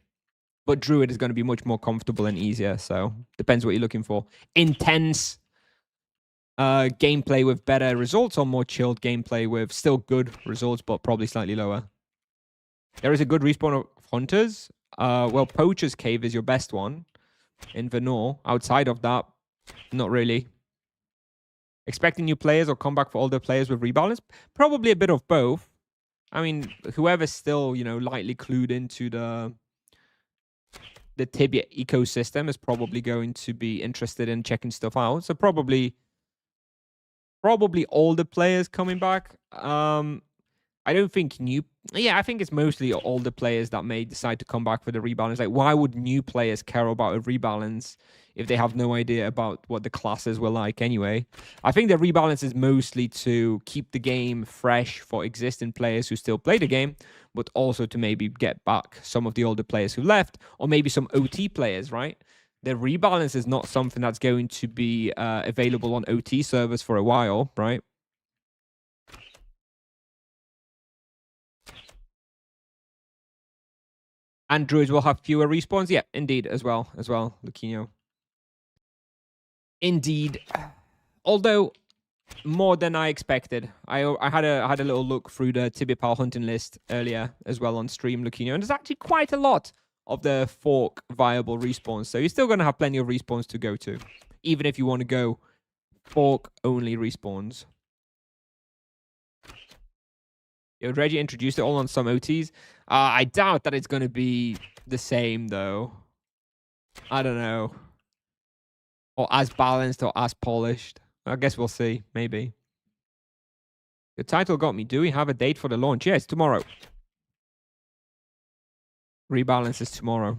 But Druid is going to be much more comfortable and easier, so depends what you're looking for. Intense gameplay with better results, or more chilled gameplay with still good results, but probably slightly lower. There is a good respawn of hunters. Well, Poacher's Cave is your best one in Venor. Outside of that, not really. Expecting new players or comeback for older players with Rebalance? Probably a bit of both. I mean, whoever's still, you know, lightly clued into the Tibia ecosystem is probably going to be interested in checking stuff out. So probably older players coming back. I don't think new... Yeah, I think it's mostly older players that may decide to come back for the rebalance. Like, why would new players care about a rebalance if they have no idea about what the classes were like anyway? I think the rebalance is mostly to keep the game fresh for existing players who still play the game, but also to maybe get back some of the older players who left, or maybe some OT players, right? The rebalance is not something that's going to be available on OT servers for a while, right? And druids will have fewer respawns. Yeah, indeed, as well, Luquinho. Indeed. Although more than I expected. I had a little look through the Tibia Pal hunting list earlier as well on stream, Luquinho, and there's actually quite a lot of the fork viable respawns. So you're still going to have plenty of respawns to go to, even if you want to go fork only respawns. You already introduced it all on some OTs. I doubt that it's going to be the same, though. I don't know. Or as balanced or as polished. I guess we'll see. Maybe. The title got me. Do we have a date for the launch? Yeah, it's tomorrow. Rebalance is tomorrow.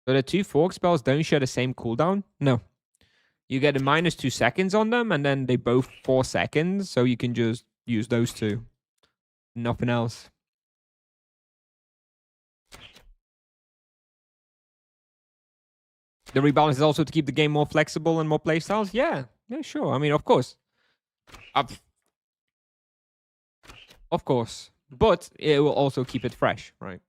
So the 2 fork spells don't share the same cooldown? No. You get a -2 seconds on them, and then they both 4 seconds, so you can just use those 2. Nothing else. The rebalance is also to keep the game more flexible and more playstyles? Yeah, sure. I mean, of course. Of course. But it will also keep it fresh, right?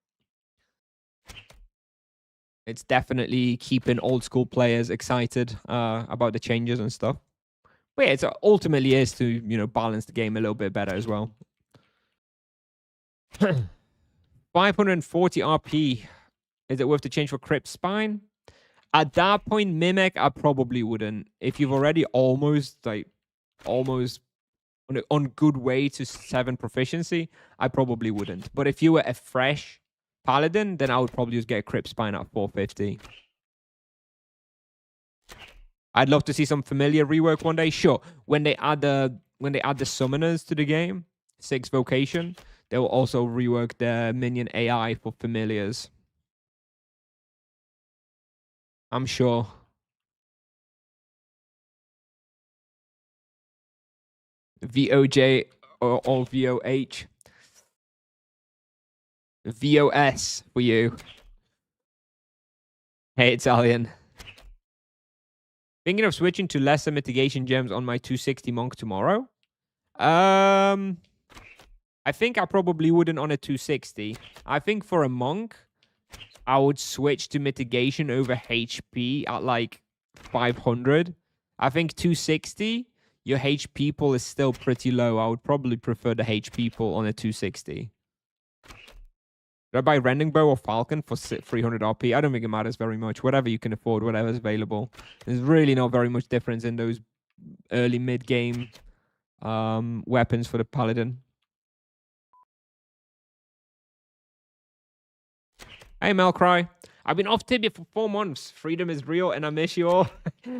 It's definitely keeping old school players excited about the changes and stuff. But yeah, it ultimately is to, balance the game a little bit better as well. 540 RP. Is it worth the change for Crypt Spine? At that point, Mimic, I probably wouldn't. If you've already almost on good way to 7 proficiency, I probably wouldn't. But if you were a fresh Paladin, then I would probably just get a Crypt Spine at 450. I'd love to see some familiar rework one day. Sure, when they add the summoners to the game, 6 vocation, they will also rework the minion AI for familiars. I'm sure. VOJ or VOH. VOS for you. Hey, Italian. Thinking of switching to lesser mitigation gems on my 260 monk tomorrow. I think I probably wouldn't on a 260. I think for a monk, I would switch to mitigation over HP at like 500. I think 260, your HP pool is still pretty low. I would probably prefer the HP pool on a 260. Should I buy Rending Bow or Falcon for 300 RP? I don't think it matters very much. Whatever you can afford, whatever's available. There's really not very much difference in those early mid-game weapons for the Paladin. Hey, Melcry. I've been off Tibia for 4 months. Freedom is real, and I miss you all.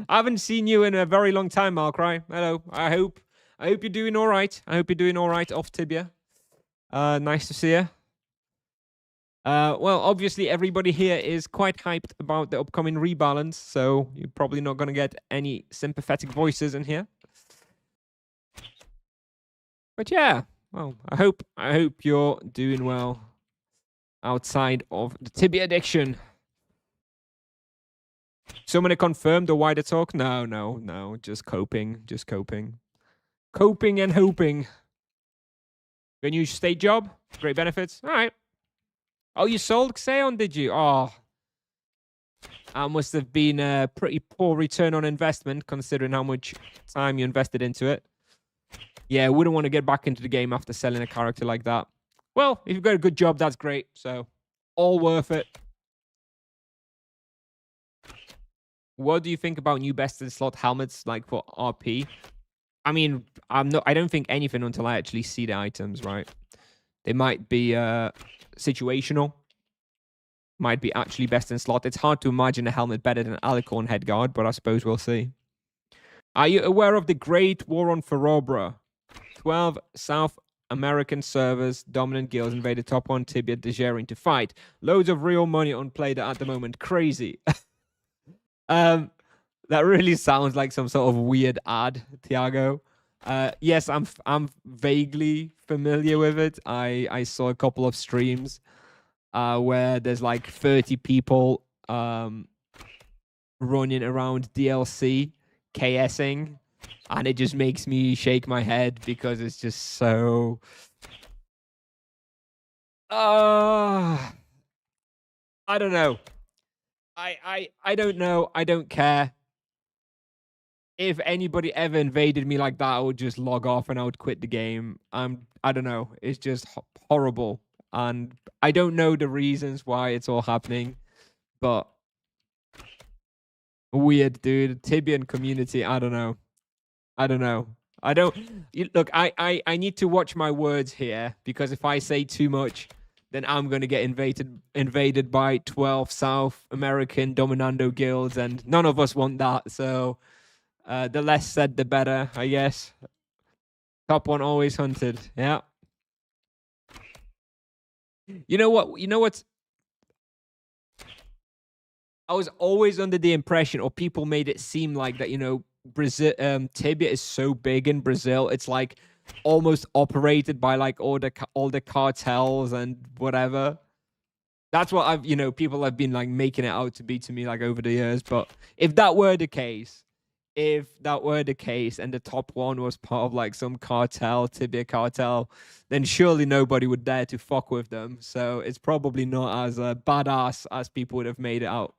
I haven't seen you in a very long time, Melcry. Hello. I hope you're doing all right. I hope you're doing all right off Tibia. Nice to see you. Well, obviously, everybody here is quite hyped about the upcoming rebalance, so you're probably not going to get any sympathetic voices in here. But yeah, well, I hope you're doing well outside of the Tibia addiction. Somebody confirmed the wider talk? No, just coping. Coping and hoping. Your new state job? Great benefits? All right. Oh, you sold Xeon, did you? Oh, that must have been a pretty poor return on investment, considering how much time you invested into it. Yeah, wouldn't want to get back into the game after selling a character like that. Well, if you've got a good job, that's great. So, all worth it. What do you think about new best in slot helmets, like for RP? I mean, I don't think anything until I actually see the items, right? They might be situational. Might be actually best in slot. It's hard to imagine a helmet better than Alicorn Headguard, but I suppose we'll see. Are you aware of the Great War on Ferobra? 12 South American servers, dominant guilds invaded top 1 Tibia daring to fight. Loads of real money on play at the moment. Crazy. That really sounds like some sort of weird ad, Tiago. Yes, I'm vaguely familiar with it. I saw a couple of streams where there's like 30 people running around DLC KSing, and it just makes me shake my head because it's just so I don't know. I don't know. I don't care. If anybody ever invaded me like that, I would just log off and I would quit the game. I don't know. It's just horrible. And I don't know the reasons why it's all happening, but weird, dude. Tibian community, I don't know. I don't know. I don't look, I need to watch my words here, because if I say too much, then I'm gonna get invaded by 12 South American Dominando guilds, and none of us want that. So the less said, the better, I guess. Top one always hunted. Yeah. You know what? You know what's? I was always under the impression, or people made it seem like that. Brazil, Tibia is so big in Brazil. It's like almost operated by like all the cartels and whatever. That's what people have been like making it out to be to me like over the years. But if that were the case, and the top one was part of like some cartel, Tibia cartel, then surely nobody would dare to fuck with them. So it's probably not as badass as people would have made out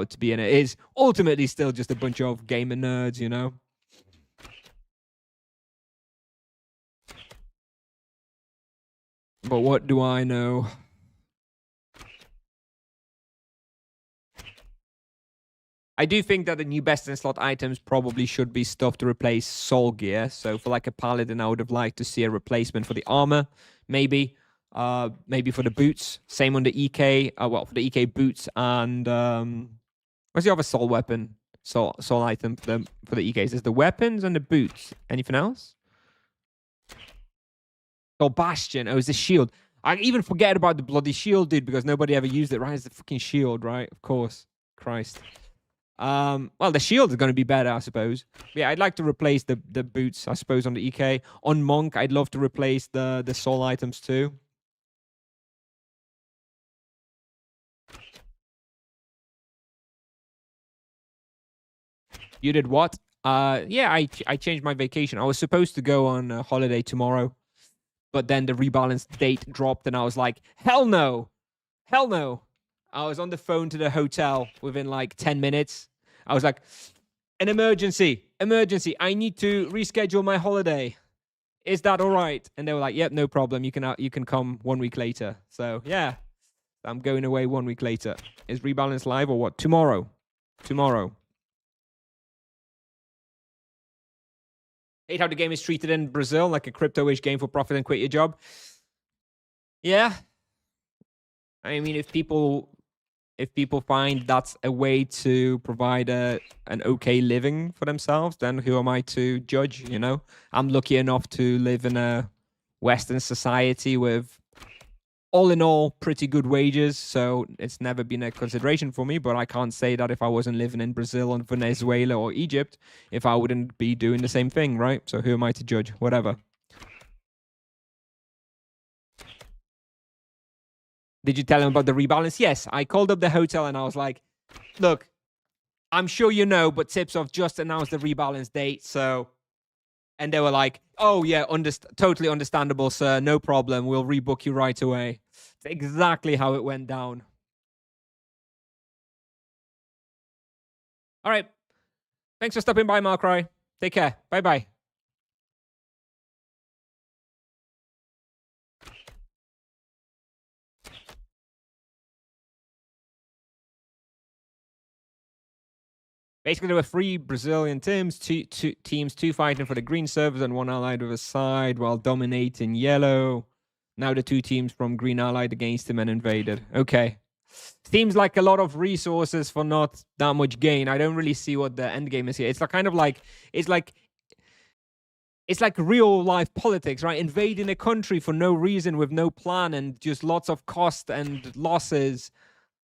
to be. And it is ultimately still just a bunch of gamer nerds. But what do I know? I do think that the new best in slot items probably should be stuff to replace soul gear. So for like a paladin, I would have liked to see a replacement for the armor, maybe. Maybe for the boots. Same on the EK. For the EK boots and what's the other soul weapon? Soul item for the EKs. Is the weapons and the boots. Anything else? Oh, Bastion. Oh, it's the shield. I even forget about the bloody shield, dude, because nobody ever used it, right? It's the fucking shield, right? Of course. Christ. Well, the shield is going to be better, I suppose. But yeah, I'd like to replace the boots, I suppose, on the EK. On Monk, I'd love to replace the soul items too. You did what? Yeah, I changed my vacation. I was supposed to go on a holiday tomorrow, but then the rebalance date dropped, and I was like, hell no, hell no. I was on the phone to the hotel within like 10 minutes. I was like, an emergency. I need to reschedule my holiday. Is that all right? And they were like, yep, no problem. You can come 1 week later. So yeah, I'm going away 1 week later. Is Rebalance live or what? Tomorrow. Hate how the game is treated in Brazil, like a crypto-ish game for profit and quit your job. Yeah. I mean, if people find that's a way to provide an okay living for themselves, then who am I to judge? I'm lucky enough to live in a Western society with, all in all, pretty good wages, so it's never been a consideration for me. But I can't say that if I wasn't living in Brazil or Venezuela or Egypt, if I wouldn't be doing the same thing, right? So who am I to judge? Whatever. Did you tell him about the rebalance? Yes, I called up the hotel and I was like, look, I'm sure you know, but Tipsoft just announced the rebalance date, so... And they were like, oh, yeah, totally understandable, sir. No problem. We'll rebook you right away. It's exactly how it went down. All right. Thanks for stopping by, Markrai. Take care. Bye-bye. Basically, there were 3 Brazilian teams, two teams, 2 fighting for the green servers and 1 allied with a side while dominating yellow. Now the 2 teams from green allied against him and invaded. Okay. Seems like a lot of resources for not that much gain. I don't really see what the end game is here. It's like kind of like it's like real life politics, right? Invading a country for no reason with no plan and just lots of cost and losses.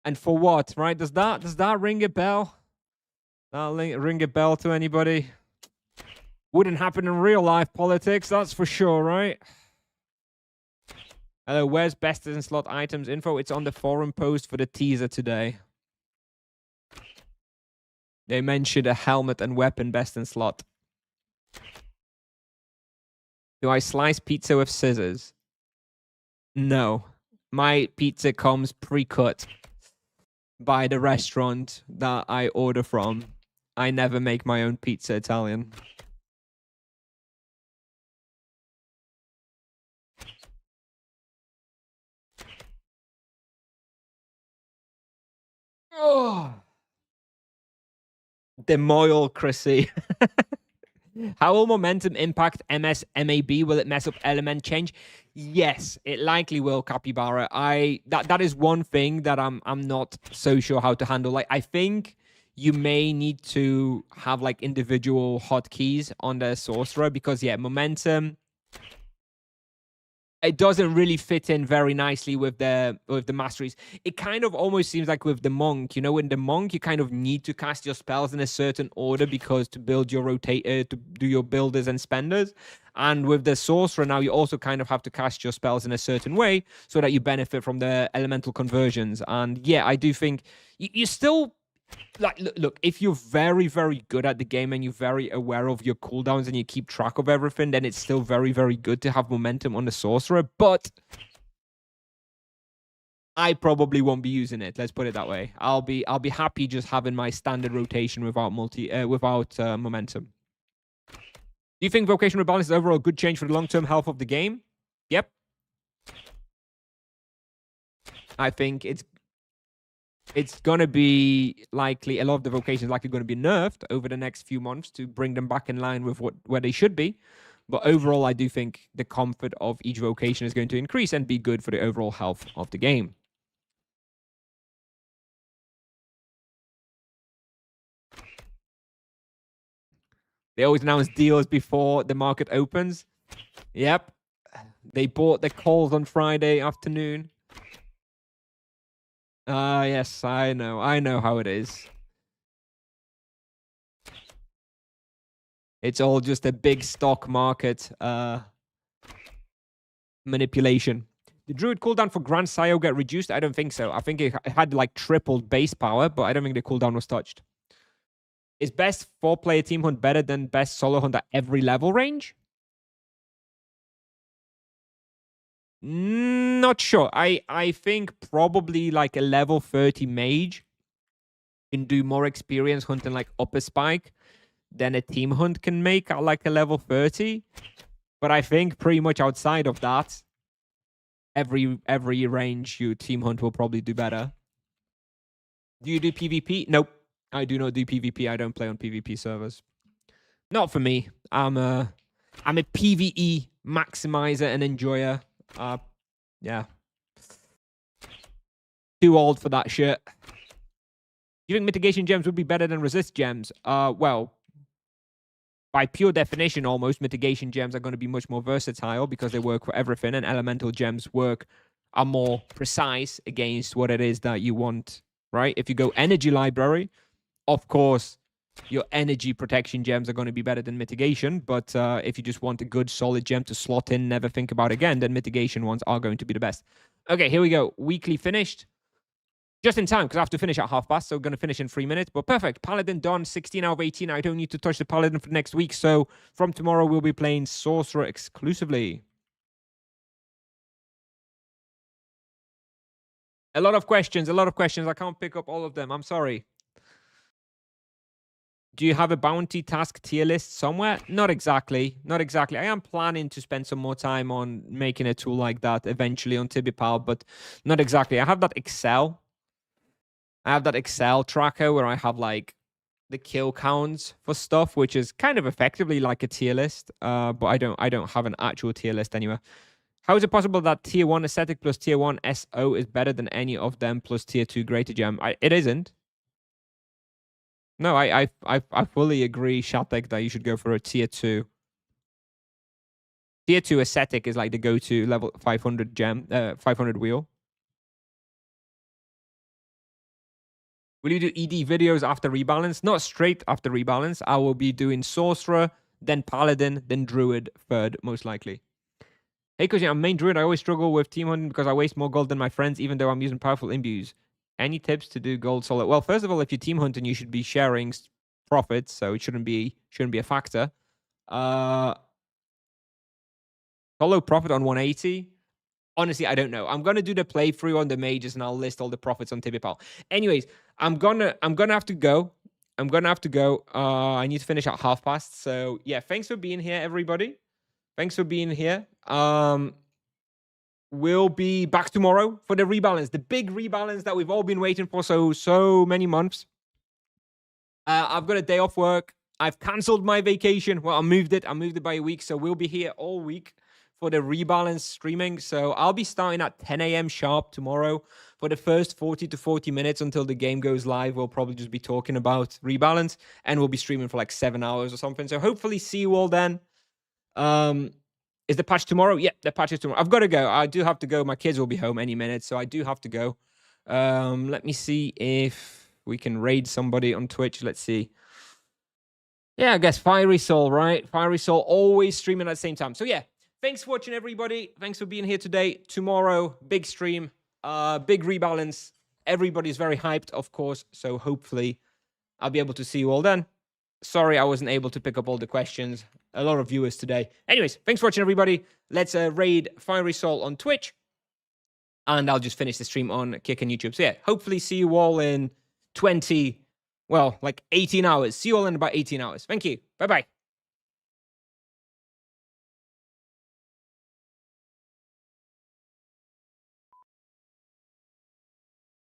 And for what, right? Does that ring a bell? Ring a bell to anybody? Wouldn't happen in real life politics, that's for sure, right? Hello, where's best in slot items info? It's on the forum post for the teaser today. They mentioned a helmet and weapon best in slot. Do I slice pizza with scissors? No. My pizza comes pre-cut by the restaurant that I order from. I never make my own pizza Italian. Oh. Democracy. How will momentum impact MS MAB? Will it mess up element change? Yes, it likely will, Capybara. That is one thing that I'm not so sure how to handle. Like, I think you may need to have like individual hotkeys on the sorcerer because momentum, it doesn't really fit in very nicely with the masteries. It kind of almost seems like with the monk, in the monk you kind of need to cast your spells in a certain order because to build your to do your builders and spenders. And with the sorcerer now you also kind of have to cast your spells in a certain way so that you benefit from the elemental conversions. And yeah, I do think you still like look, if you're very, very good at the game and you're very aware of your cooldowns and you keep track of everything, then it's still very, very good to have momentum on the sorcerer. But I probably won't be using it. Let's put it that way. I'll be happy just having my standard rotation without momentum. Do you think Vocational Rebalance is overall a good change for the long-term health of the game? Yep. I think it's going to be likely, a lot of the vocations likely going to be nerfed over the next few months to bring them back in line with where they should be. But overall, I do think the comfort of each vocation is going to increase and be good for the overall health of the game. They always announce deals before the market opens. Yep. They bought the calls on Friday afternoon. Yes, I know. I know how it is. It's all just a big stock market manipulation. Did Druid cooldown for Grand Sio get reduced? I don't think so. I think it had like tripled base power, but I don't think the cooldown was touched. Is best 4-player team hunt better than best solo hunt at every level range? Not sure. I think probably like a level 30 mage can do more experience hunting like upper spike than a team hunt can make at like a level 30. But I think pretty much outside of that, every range you team hunt will probably do better. Do you do PvP? Nope. I do not do PvP. I don't play on PvP servers. Not for me. I'm a PvE maximizer and enjoyer. Yeah. Too old for that shit. Do you think mitigation gems would be better than resist gems? Well, by pure definition, almost, mitigation gems are going to be much more versatile because they work for everything, and elemental gems are more precise against what it is that you want, right? If you go energy library, of course, your energy protection gems are going to be better than mitigation, but if you just want a good solid gem to slot in, never think about again, then mitigation ones are going to be the best. Okay, here we go. Weekly finished. Just in time, because I have to finish at past, so we're going to finish in 3 minutes. But perfect. Paladin done, 16 out of 18. I don't need to touch the Paladin for next week. So from tomorrow, we'll be playing Sorcerer exclusively. A lot of questions. I can't pick up all of them. I'm sorry. Do you have a bounty task tier list somewhere? Not exactly. I am planning to spend some more time on making a tool like that eventually on Tibia, but not exactly. I have that Excel tracker where I have like the kill counts for stuff, which is kind of effectively like a tier list. But I don't have an actual tier list anywhere. How is it possible that tier 1 aesthetic plus tier 1 SO is better than any of them plus tier 2 greater gem? It isn't. No, I fully agree, Shatek, that you should go for a tier 2. Tier 2 aesthetic is like the go-to level 500 gem, 500 wheel. Will you do ED videos after Rebalance? Not straight after Rebalance. I will be doing Sorcerer, then Paladin, then Druid third, most likely. Hey, Coach, I'm main Druid. I always struggle with team hunting because I waste more gold than my friends, even though I'm using powerful imbues. Any tips to do gold solo? Well, first of all, if you're team hunting, you should be sharing profits, so it shouldn't be a factor. Solo profit on 180. Honestly, I don't know. I'm gonna do the playthrough on the mages, and I'll list all the profits on Tibia. Anyways, I'm gonna have to go. I need to finish at past. So yeah, thanks for being here, everybody. Thanks for being here. We'll be back tomorrow for the rebalance, the big rebalance that we've all been waiting for so many months. I've got a day off work. I've cancelled my vacation. Well, I moved it by a week, so we'll be here all week for the rebalance streaming. So I'll be starting at 10 a.m. sharp tomorrow for the first 40 to 40 minutes until the game goes live. We'll probably just be talking about rebalance, and we'll be streaming for like 7 hours or something. So hopefully see you all then. Is the patch tomorrow? Yeah, the patch is tomorrow. I've got to go. I do have to go. My kids will be home any minute, so I do have to go. Let me see if we can raid somebody on Twitch. Let's see. Yeah, I guess Fiery Soul, right? Fiery Soul always streaming at the same time. So yeah, thanks for watching, everybody. Thanks for being here today. Tomorrow, big stream, big rebalance. Everybody's very hyped, of course. So hopefully I'll be able to see you all then. Sorry, I wasn't able to pick up all the questions. A lot of viewers today. Anyways, thanks for watching, everybody. Let's raid Fiery Soul on Twitch. And I'll just finish the stream on Kick and YouTube. So yeah, hopefully see you all in 18 hours. See you all in about 18 hours. Thank you. Bye-bye.